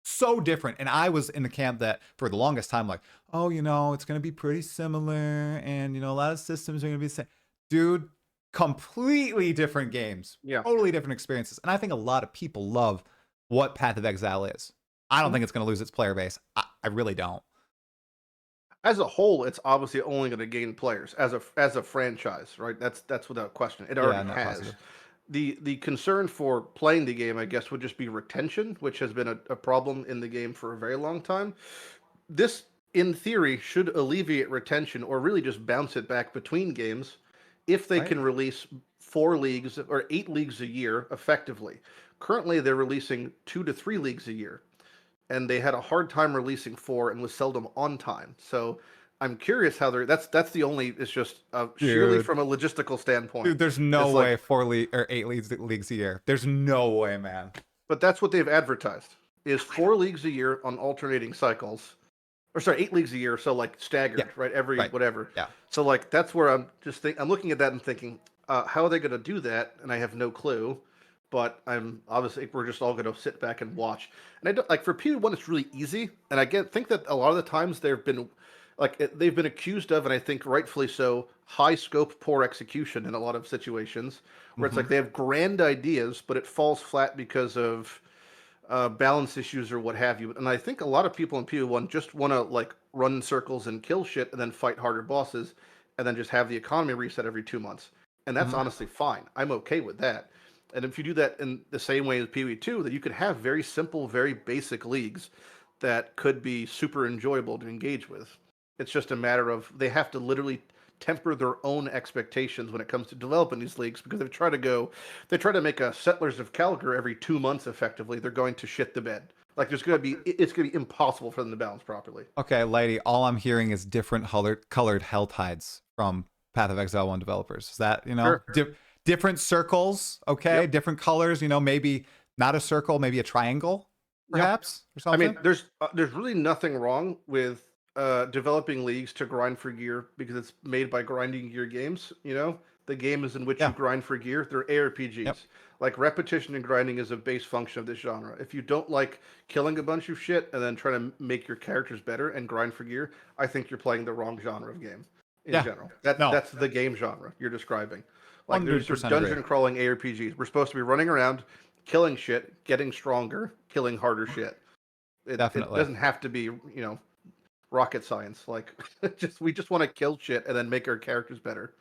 so different. And I was in the camp that for the longest time, like, oh, it's going to be pretty similar. And, a lot of systems are going to be the same. Dude, completely different games, Yeah. totally different experiences. And I think a lot of people love what Path of Exile is. I don't Mhm. think it's going to lose its player base. I really don't. As a whole, it's obviously only going to gain players as a franchise, right? That's without question. It Yeah, already net has. positive. The concern for playing the game, I guess, would just be retention, which has been a problem in the game for a very long time. This, in theory, should alleviate retention or really just bounce it back between games if they Right? can release 4 leagues or 8 leagues a year effectively. Currently, they're releasing 2 to 3 leagues a year, and they had a hard time releasing 4 and was seldom on time. So I'm curious how they're. That's the only. It's just sheerly Dude. from a logistical standpoint. Dude, there's no It's like, way 4 league or 8 leagues a year. There's no way, man. but that's what they've advertised is 4 leagues a year on alternating cycles, or sorry, 8 leagues a year, so like Yeah, staggered, right? Every right. whatever. Yeah. So like that's where I'm looking at that and thinking, how are they going to do that? And I have no clue. But I'm obviously we're just all going to sit back and watch. And I don't, like for PoE1, it's really easy. And I think that a lot of the times they've been accused of, and I think rightfully so, high scope, poor execution in a lot of situations where it's Mm-hmm. like they have grand ideas, but it falls flat because of balance issues or what have you. And I think a lot of people in PoE1 just want to like run in circles and kill shit and then fight harder bosses and then just have the economy reset every 2 months. And that's Mm-hmm. honestly fine. I'm okay with that. And if you do that in the same way as PoE2, that you could have very simple, very basic leagues that could be super enjoyable to engage with. It's just a matter of they have to literally temper their own expectations when it comes to developing these leagues because they try to make a Settlers of Calgar every 2 months effectively. They're going to shit the bed. Like it's going to be impossible for them to balance properly. Okay, Lighty, all I'm hearing is different colored hell tides from Path of Exile 1 developers. Is that, Sure. different circles, okay? Yep. Different colors, maybe not a circle, maybe a triangle, Yeah. perhaps, or I mean, something? there's really nothing wrong with developing leagues to grind for gear because it's made by grinding gear games. The game is in which you Yeah. grind for gear. They're ARPGs. Yep. Like repetition and grinding is a base function of this genre. If you don't like killing a bunch of shit and then trying to make your characters better and grind for gear, I think you're playing the wrong genre of game in Yeah. general. That's the game genre you're describing. Like there's 100% agree. dungeon crawling ARPGs. We're supposed to be running around, killing shit, getting stronger, killing harder shit. It Definitely. doesn't have to be rocket science. Like we just want to kill shit and then make our characters better.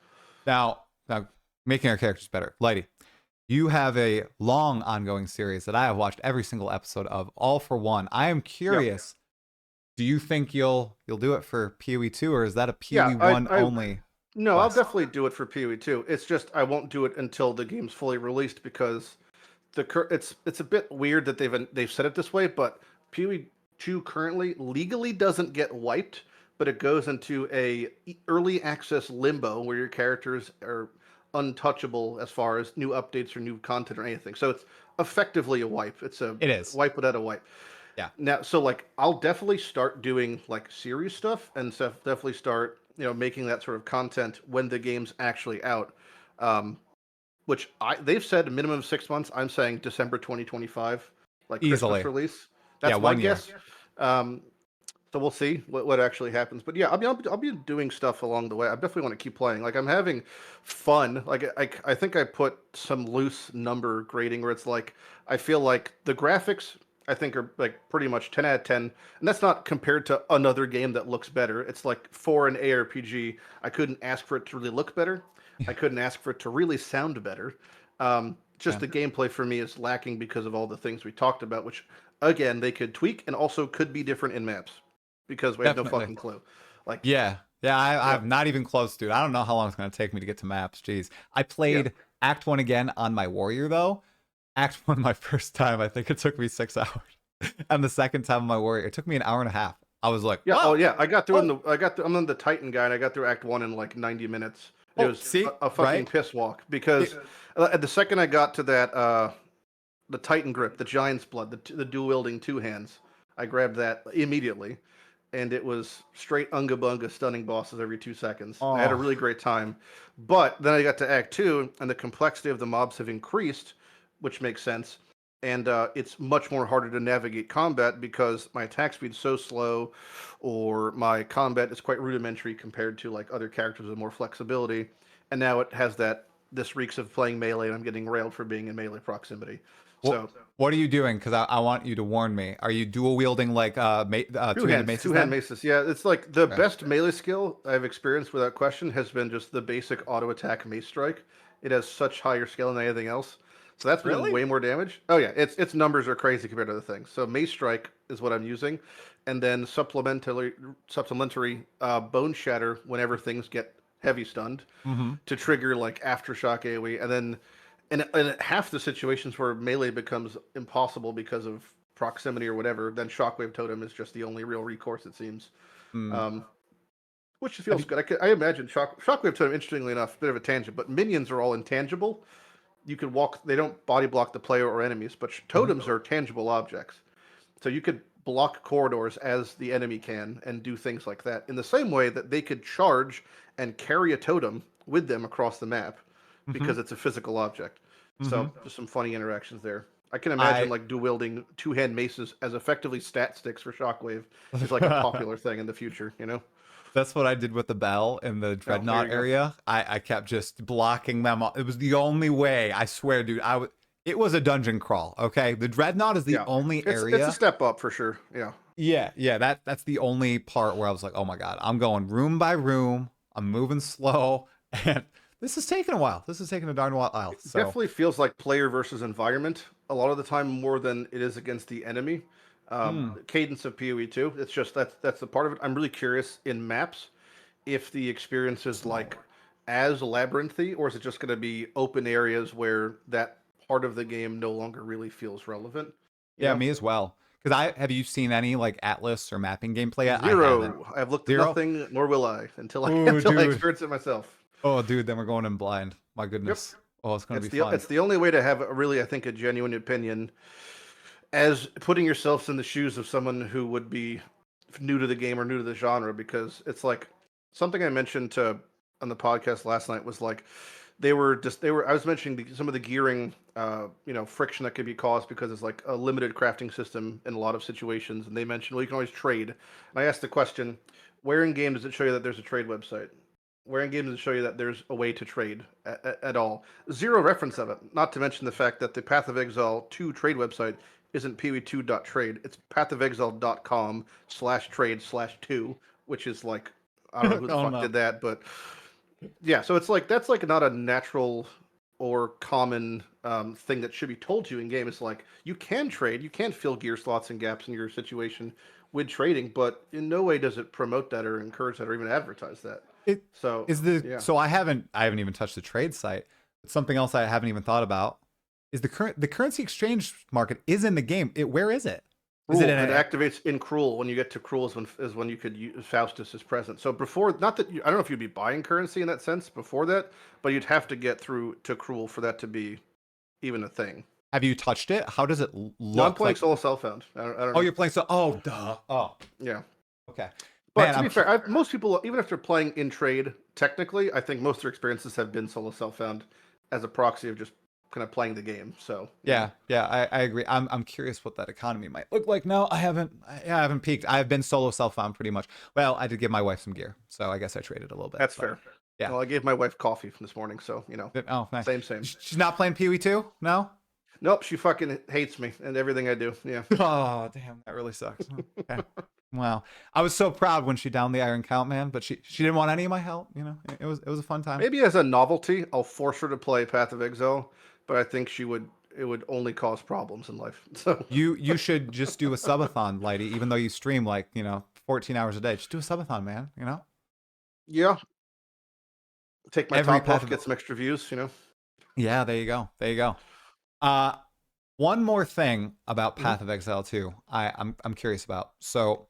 Now, making our characters better. Lighty, you have a long ongoing series that I have watched every single episode of, all for one. I am curious. Do you think you'll do it for PoE2, or is that a PoE1 only? No, I'll quest? definitely do it for PoE2. It's just I won't do it until the game's fully released because it's a bit weird that they've said it this way, but PoE2 currently legally doesn't get wiped, but it goes into a early access limbo where your characters are untouchable as far as new updates or new content or anything. So it's effectively a wipe. It's a It is. wipe without a wipe. Yeah. Now, so like I'll definitely start doing like serious stuff and stuff. Definitely start making that sort of content when the game's actually out. Which they've said a minimum of 6 months. I'm saying December 2025, like Easily. Christmas release. That's my 1 year. guess. So we'll see what actually happens. But yeah, I'll be doing stuff along the way. I definitely want to keep playing. Like I'm having fun. Like I think I put some loose number grading where it's like I feel like the graphics I think are like pretty much 10 out of 10, and that's not compared to another game that looks better. It's like for an ARPG, I couldn't ask for it to really look better. I couldn't ask for it to really sound better. Just the gameplay for me is lacking because of all the things we talked about, which again they could tweak and also could be different in maps because we have no fucking clue. Like Yeah, I'm not even close, dude. I don't know how long it's gonna take me to get to maps. Jeez, I played Act 1 again on my warrior though. Act 1 my first time, I think it took me 6 hours, and the second time on my warrior, it took me an hour and a half. I was like, yeah, whoa! oh yeah, I got through I'm on the Titan guy, and I got through Act 1 in like 90 minutes. It was a fucking piss walk because at the second I got to that the Titan grip, the Giant's Blood, the dual wielding two hands, I grabbed that immediately. and it was straight unga bunga stunning bosses every 2 seconds. I had a Oh, really great time. But then I got to Act 2, and the complexity of the mobs have increased, which makes sense. And it's much more harder to navigate combat because my attack speed's so slow, or my combat is quite rudimentary compared to like other characters with more flexibility. And now it has that. This reeks of playing melee, and I'm getting railed for being in melee proximity. what So what are you doing? Because I want you to warn me. Are you dual wielding like two-handed maces two hand then? maces. Yeah, it's like the Okay. best melee skill I've experienced without question has been just the basic auto attack mace strike. It has such higher skill than anything else. So that's been doing Really? way more damage. Oh yeah, its numbers are crazy compared to other things. So mace strike is what I'm using, and then supplementary bone shatter whenever things get heavy stunned Mm-hmm. to trigger like aftershock AoE, and then in half the situations where melee becomes impossible because of proximity or whatever, then shockwave totem is just the only real recourse it seems, Mm. um, which Have feels you, good. I imagine shockwave totem. Interestingly enough, bit of a tangent, but minions are all intangible. You could walk; they don't body block the player or enemies, but Mhm. totems are tangible objects. So you could block corridors as the enemy can and do things like that in the same way that they could charge and carry a totem with them across the map Mhm. because it's a physical object. So Mhm. just some funny interactions there. I can imagine I like dual wielding two-hand maces as effectively stat sticks for shockwave is like a popular thing in the future, you know? That's what I did with the bell in the Oh, there dreadnought you go. area. I kept just blocking them. It was the only way. I swear, dude. It was a dungeon crawl. Okay, the dreadnought is the Yeah. only It's a area. step up for sure. Yeah. Yeah, yeah. That's the only part where I was like, oh my god, I'm going room by room. I'm moving slow, and this is taking a while. This is taking a darn while. So, Definitely feels like player versus environment a lot of the time more than it is against the enemy. mm, Cadence of PoE2. It's just that's the part of it. I'm really curious in maps if the experience is like as labyrinthy, or is it just going to be open areas where that part of the game no longer really feels relevant? You yeah, know, me as well. Because I have you seen any like Atlas or mapping gameplay yet? I haven't. zero. I've looked at Zero. nothing, nor will I until I Oh, until I dude. experience it myself. Oh, dude. Then we're going in blind. My Yep. goodness. Oh, it's gonna be fun. It's the only way to have a really, I think, a genuine opinion as putting yourselves in the shoes of someone who would be new to the game or new to the genre, because it's like something I mentioned to on the podcast last night was like they were I was mentioning some of the gearing friction that could be caused because it's like a limited crafting system in a lot of situations, and they mentioned, well, you can always trade, and I asked the question, where in game does it show you that there's a trade website? Where in game does it show you that there's a way to trade at all? Zero reference of it. Not to mention the fact that the Path of Exile 2 trade website isn't PoE2.trade. It's pathofexile.com/trade/2, which is like, I don't know who the Oh fuck no. did that, but yeah. So it's like that's like not a natural or common thing that should be told to you in game. It's like you can trade, you can fill gear slots and gaps in your situation with trading, but in no way does it promote that or encourage that or even advertise that. It So is the yeah. so I haven't even touched the trade site. But something else I haven't even thought about is the currency exchange market is in the game. Where is it? Is it Cruel. in It a activates in Cruel. When you get to Cruel is when you could use Faustus is present. So before, not that I don't know if you'd be buying currency in that sense before that, but you'd have to get through to Cruel for that to be even a thing. have you touched it? How does it No, I'm look playing like? solo self-found. I don't Oh, know. you're playing so oh duh. Oh, Yeah, okay. but Man, to be fair, most people, even if they're playing in trade, technically, I think most of their experiences have been solo self-found as a proxy of just kind of playing the game. So yeah, yeah, I agree. I'm curious what that economy might look like. No, I haven't peaked. I've been solo self found pretty much. Well, I did give my wife some gear, so I guess I traded a little bit. that's But fair. yeah. Well, I gave my wife coffee from this morning, so Oh, nice. same. She's not playing PoE 2? No? Nope, she fucking hates me and everything I do. Yeah. Oh, damn, that really sucks. Okay. Wow. I was so proud when she downed the iron count, man, but she didn't want any of my help, you know. It was a fun time. Maybe as a novelty, I'll force her to play Path of Exile, but I think she would it would only cause problems in life. So You should just do a subathon, Lighty, even though you stream like, 14 hours a day. Just do a subathon, man, you know? yeah, take my Every top path off, of get some extra views. Yeah, there you go. There you go. Uh one more thing about Hmm. Path of Exile 2. I'm curious about. So,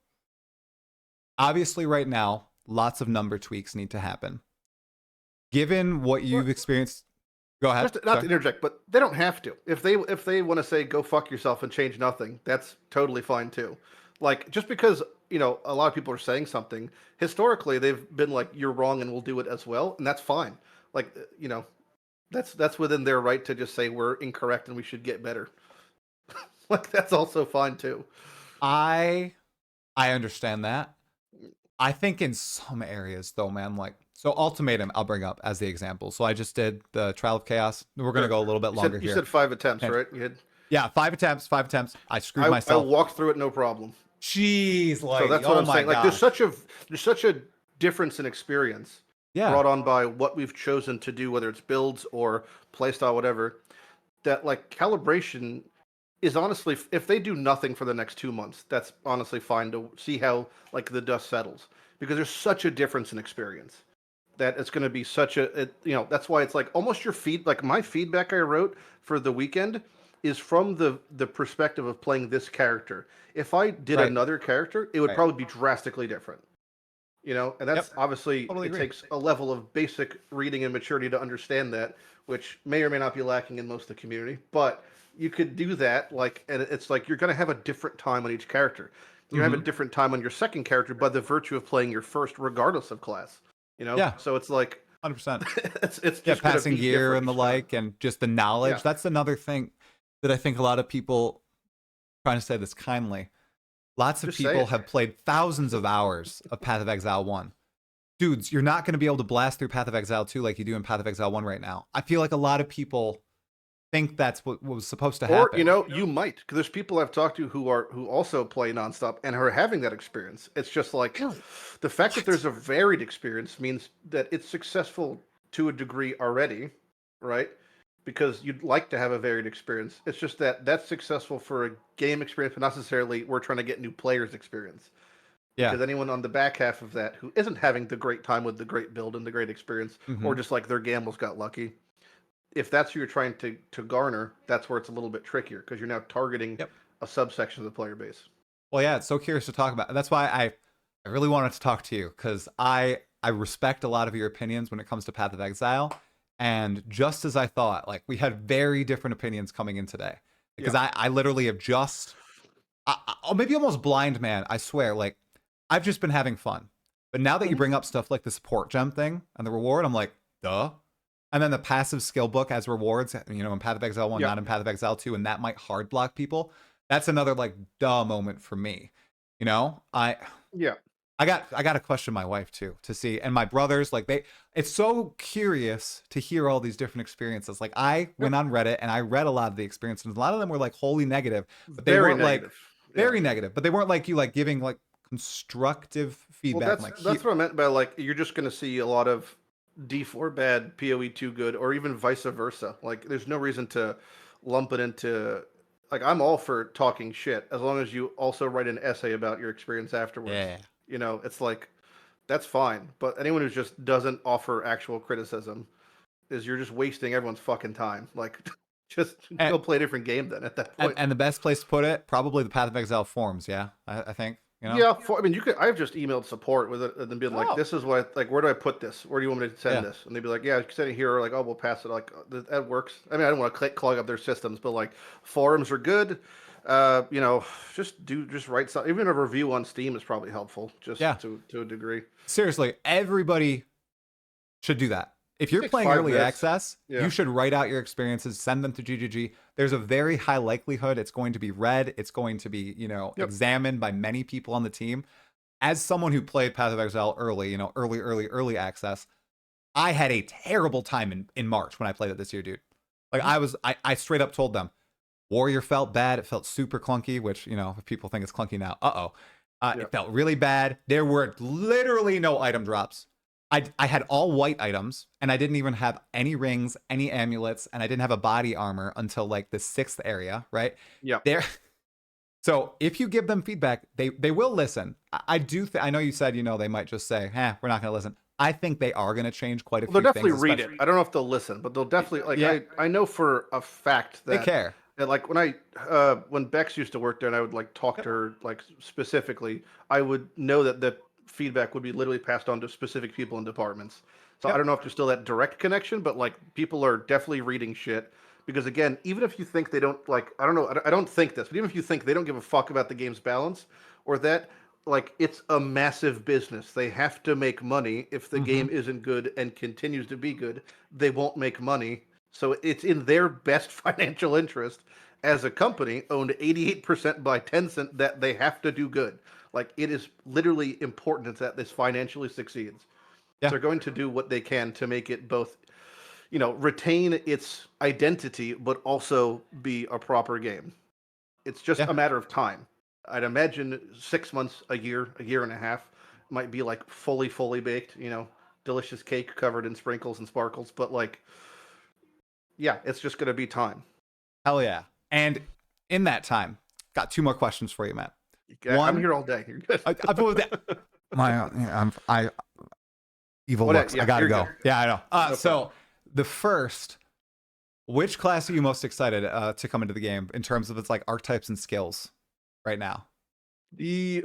obviously right now, lots of number tweaks need to happen. Given what Well, you've experienced, go ahead. not to Sorry. interject, but they don't have to. If they want to say go fuck yourself and change nothing, that's totally fine too. Like just because you know, a lot of people are saying something. Historically, they've been like, "You're wrong," and we'll do it as well, and that's fine. Like, you know, that's within their right to just say we're incorrect and we should get better. Like, that's also fine too. I understand that. I think in some areas though, man, like so Ultimatum I'll bring up as the example. So I just did the Trial of Chaos. We're gonna Sure. go a little bit longer You here. said 5 attempts, And right? You had. yeah, 5 attempts. I screwed I myself. walked through it no problem. Jeez, So Lighty. that's what Oh I'm my saying. Like, gosh. there's such a difference in experience Yeah. brought on by what we've chosen to do, whether it's builds or playstyle, whatever. That like calibration is honestly, if they do nothing for the next 2 months, that's honestly fine to see how like the dust settles, because there's such a difference in experience that it's going to be such you know, that's why it's like almost your feed, like my feedback I wrote for the weekend is from the perspective of playing this character. If I did Right. another character, it would Right. probably be drastically different. You know, and that's Yep. obviously Totally it agree. takes a level of basic reading and maturity to understand that, which may or may not be lacking in most of the community. But you could do that, like, and it's like you're going to have a different time on each character. You have a Mm-hmm. different time on your second character by the virtue of playing your first, regardless of class. You know, Yeah. so it's like 100%. it's Yeah, just going to passing be gear different and the each time. like, and just the knowledge. Yeah. That's another thing that I think a lot of people, trying to say this kindly, lots of Just say people it. have played thousands of hours of Path of Exile 1. Dudes, you're not going to be able to blast through Path of Exile 2 like you do in Path of Exile 1 right now. I feel like a lot of people think that's what was supposed to Or happen. you know, you might, because there's people I've talked to who also play nonstop and are having that experience. It's just like the fact that there's a varied experience means that it's successful to a degree already, right? Because you'd like to have a varied experience. It's just that that's successful for a game experience, but not necessarily we're trying to get new players experience. Yeah. Because anyone on the back half of that who isn't having the great time with the great build and the great experience, Mm-hmm. or just like their gambles got lucky, if that's who you're trying to garner, that's where it's a little bit trickier because you're now targeting Yep. a subsection of the player base. Well, yeah, it's so curious to talk about. That's why I really wanted to talk to you because I respect a lot of your opinions when it comes to Path of Exile. And just as I thought, like we had very different opinions coming in today because I literally have just, maybe almost blind man. I swear, like I've just been having fun. But now that you bring up stuff like the support gem thing and the reward, I'm like, duh. And then the passive skill book as rewards, you know, in Path of Exile 1, not in Path of Exile 2, and that might hard block people. That's another like duh moment for me. You know? I got to question my wife too to see, and my brothers, like it's so curious to hear all these different experiences. Like I went on Reddit and I read a lot of the experiences, and a lot of them were like wholly negative, but they weren't negative. like very negative, but they weren't like you like giving like constructive feedback. Well, that's what I meant by like you're just going to see a lot of D4 bad, PoE2 good, or even vice versa. Like there's no reason to lump it into. Like I'm all for talking shit as long as you also write an essay about your experience afterwards. Yeah. You know, it's like that's fine. But anyone who just doesn't offer actual criticism is you're just wasting everyone's fucking time. Like just go play a different game then at that point. And the best place to put it, probably the Path of Exile forums. Yeah, I think. You know? Yeah, I mean, you could. I've just emailed support with it and then been like, "This is what like, where do I put this? Where do you want me to send this?" And they'd be like, "Yeah, you can send it here." Or like, "Oh, we'll pass it." Like that works. I mean, I don't want to clog up their systems, but like forums are good. You know, just write something. Even a review on Steam is probably helpful, just to a degree. Seriously, everybody should do that. If you're playing early access, you should write out your experiences, send them to GGG. There's a very high likelihood it's going to be read. It's going to be, you know, examined by many people on the team. As someone who played Path of Exile early, you know, early access, I had a terrible time in March when I played it this year, dude. Like I straight up told them, Warrior felt bad. It felt super clunky, which, you know, if people think it's clunky now, it felt really bad. There were literally no item drops. I had all white items, and I didn't even have any rings, any amulets, and I didn't have a body armor until like the 6th area, right? Yeah. So if you give them feedback, they will listen. I know you said, you know, they might just say, we're not going to listen. I think they are going to change quite a few things. They'll definitely read it. I don't know if they'll listen, but they'll definitely like. I know for a fact that they care. And like when Bex used to work there, and I would like talk to her like specifically, I would know that the feedback would be literally passed on to specific people in departments. So I don't know if there's still that direct connection, but like people are definitely reading shit. Because again, even if you think they don't like, I don't know, I don't think this, but even if you think they don't give a fuck about the game's balance or that, like it's a massive business. They have to make money. If the Mm-hmm. game isn't good and continues to be good, they won't make money. So it's in their best financial interest as a company owned 88% by Tencent that they have to do good. Like it is literally important that this financially succeeds. So Yeah. they're going to do what they can to make it both, retain its identity, but also be a proper game. It's just Yeah. a matter of time. I'd imagine 6 months, a year and a half might be like fully baked, delicious cake covered in sprinkles and sparkles. But like, yeah, it's just going to be time. Hell yeah. And in that time, got two more questions for you, Matt. I'm One, here all day. You're good. I put that. I evil looks. Yeah, I gotta you're go. good. Yeah, I know. No So problem. the first, which class are you most excited to come into the game in terms of its like archetypes and skills right now? The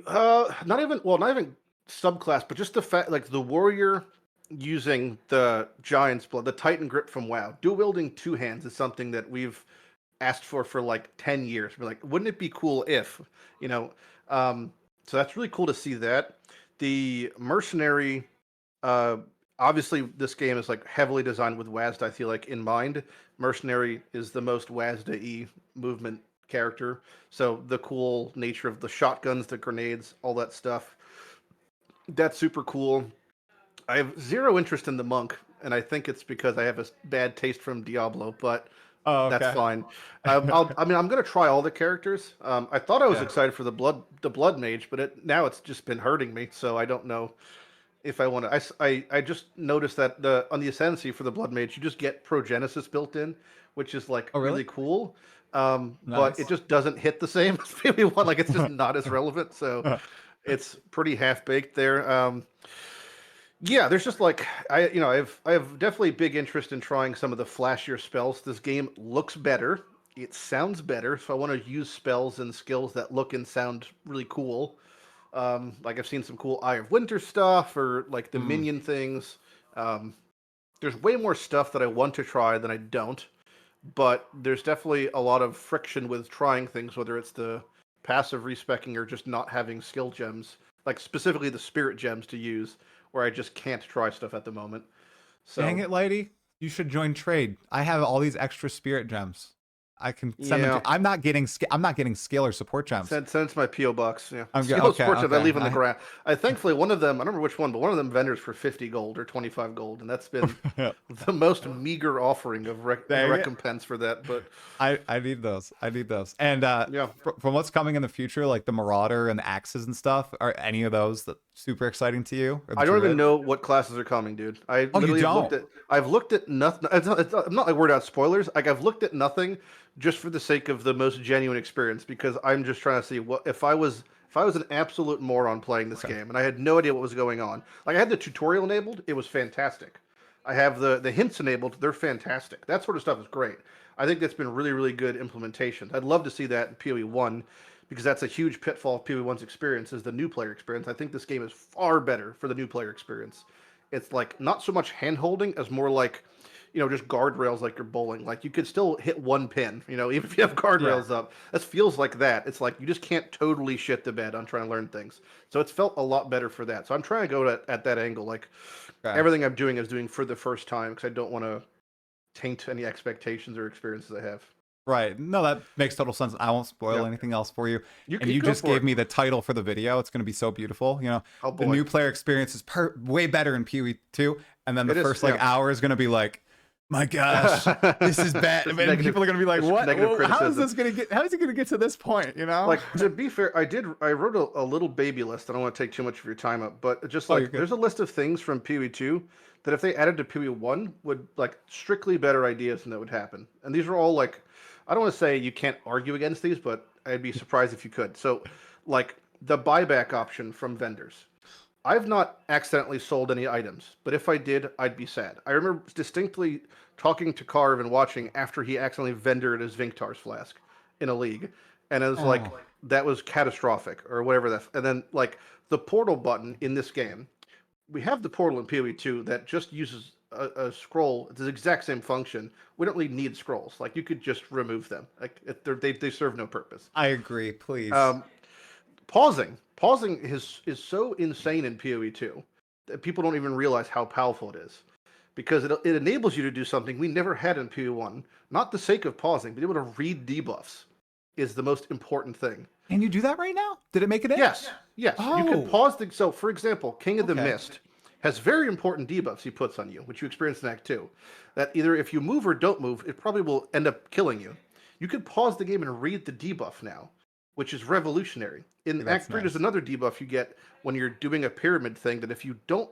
not even subclass, but just the fact like the warrior using the giant's blood, the Titan grip from WoW, dual wielding two hands is something that we've asked for like 10 years. We're like, wouldn't it be cool if, you know? Um, so that's really cool to see that. The mercenary, uh, obviously, this game is like heavily designed with WASD, I feel like, in mind. Mercenary is the most WASD-y movement character. So the cool nature of the shotguns, the grenades, all that stuff. That's super cool. I have zero interest in the monk, and I think it's because I have a bad taste from Diablo, but Oh, that's okay. fine. I'm gonna try all the characters. I thought I was Yeah. excited for the blood mage, but now it's just been hurting me. So I don't know if I want to. I just noticed that on the ascendancy for the blood mage, you just get progenesis built in, which is like Oh, really? really cool. But it Nice. just doesn't hit the same as PoE1. Like it's just not as relevant. So it's pretty half baked there. Yeah, there's just like I have definitely big interest in trying some of the flashier spells. This game looks better. It sounds better, so I want to use spells and skills that look and sound really cool. Like I've seen some cool Eye of Winter stuff or like the Mm. minion things. Um, there's way more stuff that I want to try than I don't, but there's definitely a lot of friction with trying things, whether it's the passive respecking or just not having skill gems, like specifically the spirit gems to use, where I just can't try stuff at the moment. Dang So it, Lighty. You should join trade. I have all these extra spirit gems. I can send them to yeah, you. I'm not getting skill or support gems. send it to my PO box. Yeah, I'm good. skill Okay, sports I okay. leave on the ground. I thankfully one of them, I don't remember which one, but one of them vendors for 50 gold or 25 gold, and that's been the most meager offering of Dang it. recompense for that. But I need those. I need those. And yeah, from what's coming in the future, like the Marauder and the axes and stuff, are any of those that super exciting to you? Or the I don't even Druid? know what classes are coming, dude. I Oh, you literally have looked don't? at. I've looked at nothing. I'm not like worried about spoilers. Like I've looked at nothing, just for the sake of the most genuine experience, because I'm just trying to see what if I was an absolute moron playing this Okay. game and I had no idea what was going on. Like I had the tutorial enabled, it was fantastic. I have the hints enabled, they're fantastic. That sort of stuff is great. I think that's been really good implementation. I'd love to see that in PoE1 because that's a huge pitfall of PoE1's experience is the new player experience. I think this game is far better for the new player experience. It's like not so much hand holding as more like, just guardrails like you're bowling. Like you could still hit one pin, even if you have Yeah. guardrails up. This feels like that. It's like you just can't totally shit the bed on trying to learn things. So it's felt a lot better for that. So I'm trying to go at that angle. Like Okay. everything I'm doing is doing for the first time because I don't want to taint any expectations or experiences I have. Right. No, that makes total sense. I won't spoil Yep. anything else for you. You And you you go just for gave it. me the title for the video. It's going to be so beautiful. Oh The boy, new player experience is way better in PoE2, and then the it is. first like Yeah. hour is going to be like, my gosh, this is bad. Just And people are going to be like, just what? negative How is criticism. this going to get? How is it going to get to this point? Like to be fair, I wrote a little baby list. I don't want to take too much of your time up, but just Oh, you're like good. there's a list of things from PoE2 that if they added to PoE1 would like strictly better ideas and that would happen. And these are all like I don't want to say you can't argue against these, but I'd be surprised if you could. So like the buyback option from vendors. I've not accidentally sold any items, but if I did, I'd be sad. I remember distinctly talking to Carve and watching after he accidentally vendored his Vinctar's flask in a league, and it was like Oh, that was catastrophic or whatever that. And then like the portal button in this game, we have the portal in PoE2 that just uses a scroll. It's the exact same function. We don't really need scrolls. Like you could just remove them. Like they serve no purpose. I agree. Please. Um, Pausing. pausing is so insane in PoE2 that people don't even realize how powerful it is. Because it enables you to do something we never had in PoE1. Not the sake of pausing, but able to read debuffs is the most important thing. Can you do that right now? Did it make it in? Yes. Oh. You can pause the... So, for example, King of the Okay. Mist has very important debuffs he puts on you, which you experience in Act 2. That either if you move or don't move, it probably will end up killing you. You could pause the game and read the debuff now, which is revolutionary. In That's Act 3, nice. there's another debuff you get when you're doing a pyramid thing that if you don't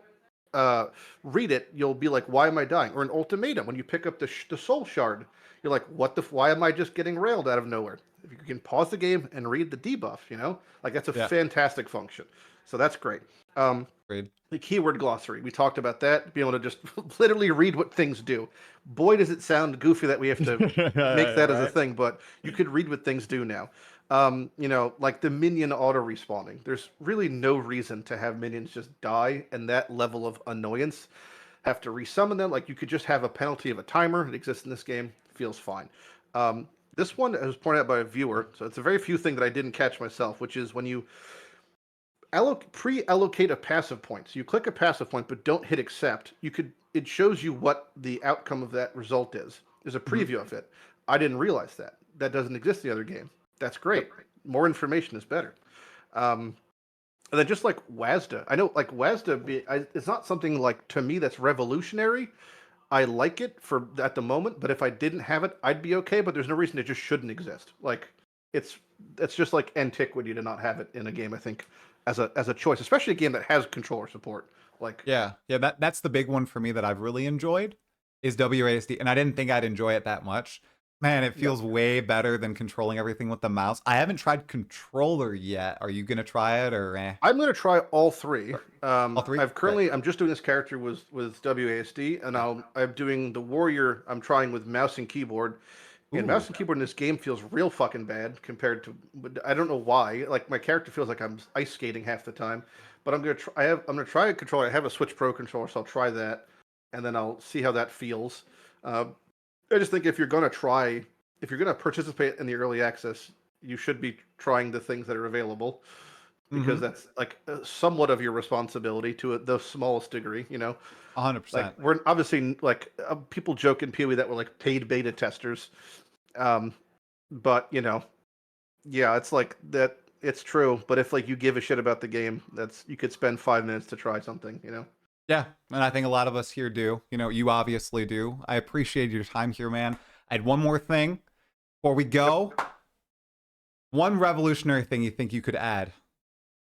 read it, you'll be like, why am I dying? Or an ultimatum, when you pick up the soul shard, you're like, why am I just getting railed out of nowhere? If you can pause the game and read the debuff, like that's a fantastic function. So that's great. The keyword glossary, we talked about that, being able to just literally read what things do. Boy, does it sound goofy that we have to make that as a thing, but you could read what things do now. Like the minion auto respawning. There's really no reason to have minions just die and that level of annoyance. Have to resummon them. Like you could just have a penalty of a timer. It exists in this game. Feels fine. This one was pointed out by a viewer, so it's a very few thing that I didn't catch myself, which is when you pre-allocate a passive point. So you click a passive point, but don't hit accept. It shows you what the outcome of that result is. There's a preview of it. I didn't realize that. That doesn't exist in the other game. That's great. More information is better. And then just like WASDA, I know like WASDA, it's not something like to me that's revolutionary. I like it for at the moment, but if I didn't have it, I'd be okay. But there's no reason it just shouldn't exist. Like it's just like antiquity to not have it in a game. I think as a choice, especially a game that has controller support. Like that's the big one for me that I've really enjoyed is WASD, and I didn't think I'd enjoy it that much. Man, it feels way better than controlling everything with the mouse. I haven't tried controller yet. Are you gonna try it or? I'm gonna try all three. All three? I'm just doing this character with WASD, and I'm doing the warrior. I'm trying with mouse and keyboard. And mouse and keyboard in this game feels real fucking bad compared to. I don't know why. Like my character feels like I'm ice skating half the time. But I'm gonna try. I'm gonna try a controller. I have a Switch Pro controller, so I'll try that, and then I'll see how that feels. I just think if you're gonna participate in the early access, you should be trying the things that are available, because that's like somewhat of your responsibility to the smallest degree. 100%. Like we're obviously like people joke in PoE that we're like paid beta testers, but it's like that. It's true, but if like you give a shit about the game, you could spend 5 minutes to try something. Yeah, and I think a lot of us here do. You obviously do. I appreciate your time here, man. I had one more thing before we go. One revolutionary thing you think you could add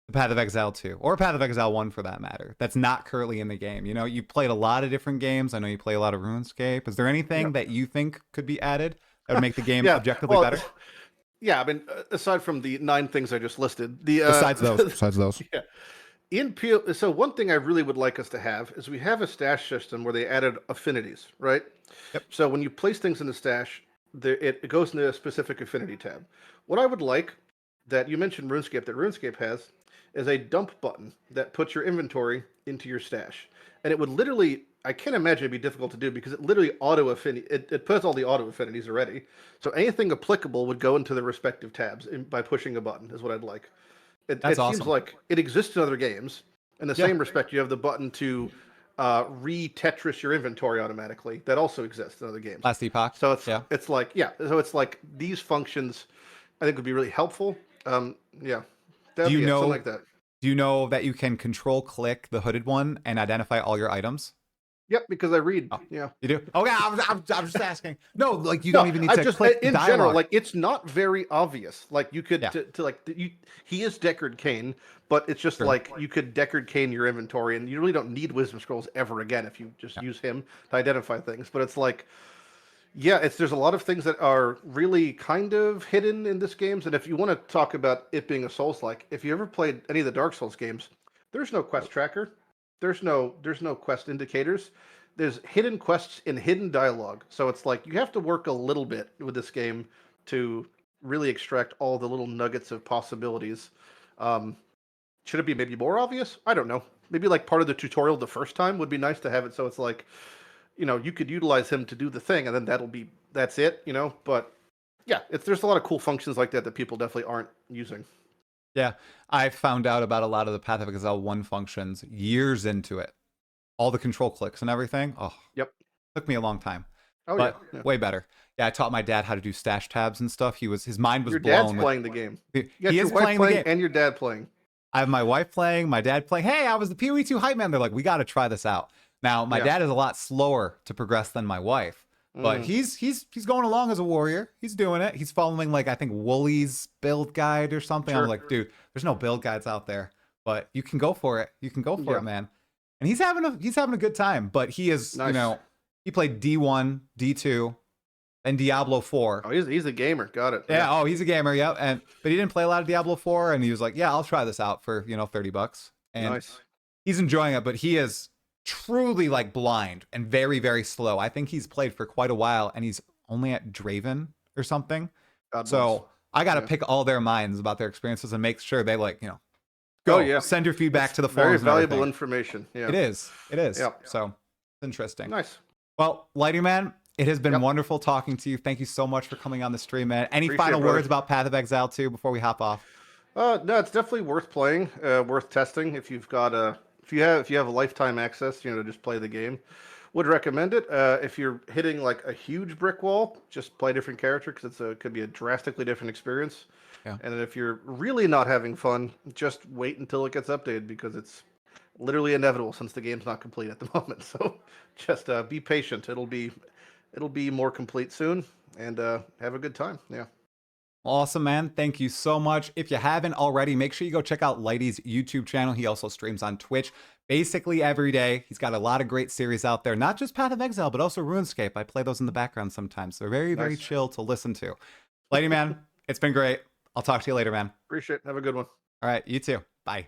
to Path of Exile 2, or Path of Exile 1 for that matter, that's not currently in the game. You played a lot of different games. I know you play a lot of RuneScape. Is there anything that you think could be added that would make the game objectively better? Yeah, I mean, aside from the 9 things I just listed, besides those. Yeah. So one thing I really would like us to have is we have a stash system where they added affinities, right? Yep. So when you place things in the stash, it goes into a specific affinity tab. What I would like that you mentioned that RuneScape has is a dump button that puts your inventory into your stash. And it would literally, I can't imagine it'd be difficult to do because it literally it puts all the auto affinities already. So anything applicable would go into the respective tabs by pushing a button is what I'd like. It awesome. Seems like it exists in other games. In the same respect, you have the button to re-Tetris your inventory automatically. That also exists in other games. Last Epoch. So it's like these functions I think would be really helpful. Something like that. Do you know that you can control click the hooded one and identify all your items? Yep, because I read. Yeah, you do. Okay, I'm just asking. No, like you don't even need to click in dialogue. general. Like it's not very obvious. Like you could he is Deckard Cain, but it's just like you could Deckard Cain your inventory, and you really don't need Wisdom Scrolls ever again if you just use him to identify things. But it's like, there's a lot of things that are really kind of hidden in this games. And if you want to talk about it being a Souls-like, if you ever played any of the Dark Souls games, there's no quest tracker. There's no quest indicators. There's hidden quests in hidden dialogue. So it's like you have to work a little bit with this game to really extract all the little nuggets of possibilities. Should it be maybe more obvious? I don't know. Maybe like part of the tutorial the first time would be nice to have it. So it's like, you could utilize him to do the thing, and then that's it. But there's a lot of cool functions like that people definitely aren't using. Yeah, I found out about a lot of the Path of Exile 1 functions years into it. All the control clicks and everything. Oh, Yep. took me a long time, Oh yeah. but Yeah. way better. Yeah, I taught my dad how to do stash tabs and stuff. His mind was Your dad's blown with. playing the game. You got He your is wife playing the playing game. and your dad playing. I have my wife playing, my dad playing. Hey, I was the PoE2 hype man. They're like, we got to try this out. Now, my Yeah. dad is a lot slower to progress than my wife, but he's going along as a warrior. He's doing it. He's following like I think Wooly's build guide or something. Sure. I'm like, dude, there's no build guides out there, but you can go for it. You can go for Yeah. it, man. And he's having a good time. But he is, Nice. you know, he played D1, D2, and Diablo 4. Oh, he's a gamer. Got it. Yeah. Oh, he's a gamer. Yep. But he didn't play a lot of Diablo 4, and he was like, yeah, I'll try this out for $30. And Nice. he's enjoying it, but he is truly like blind and very, very slow. I think he's played for quite a while, and he's only at Draven or something. God So bless. I got to Yeah. pick all their minds about their experiences and make sure they like, Oh, go yeah. send your feedback to the Very forums. valuable and everything. information. Yeah. It is. It is. Yep. So it's interesting. Nice. Well, Lighty Man, it has been Yep. wonderful talking to you. Thank you so much for coming on the stream, man. Any Appreciate final it, brother. words about Path of Exile 2 before we hop off? No, it's definitely worth playing, worth testing if you've got if you have a lifetime access, to just play the game. Would recommend it. If you're hitting like a huge brick wall, just play a different character because it could be a drastically different experience. Yeah. And then if you're really not having fun, just wait until it gets updated because it's literally inevitable since the game's not complete at the moment. So just be patient. It'll be more complete soon, and have a good time. Yeah. Awesome, man. Thank you so much. If you haven't already, make sure you go check out Lighty's YouTube channel. He also streams on Twitch basically every day. He's got a lot of great series out there, not just Path of Exile, but also RuneScape. I play those in the background sometimes. They're very, very Nice. chill to listen to. Lighty, man, it's been great. I'll talk to you later, man. Appreciate it. Have a good one. All right, you too. Bye.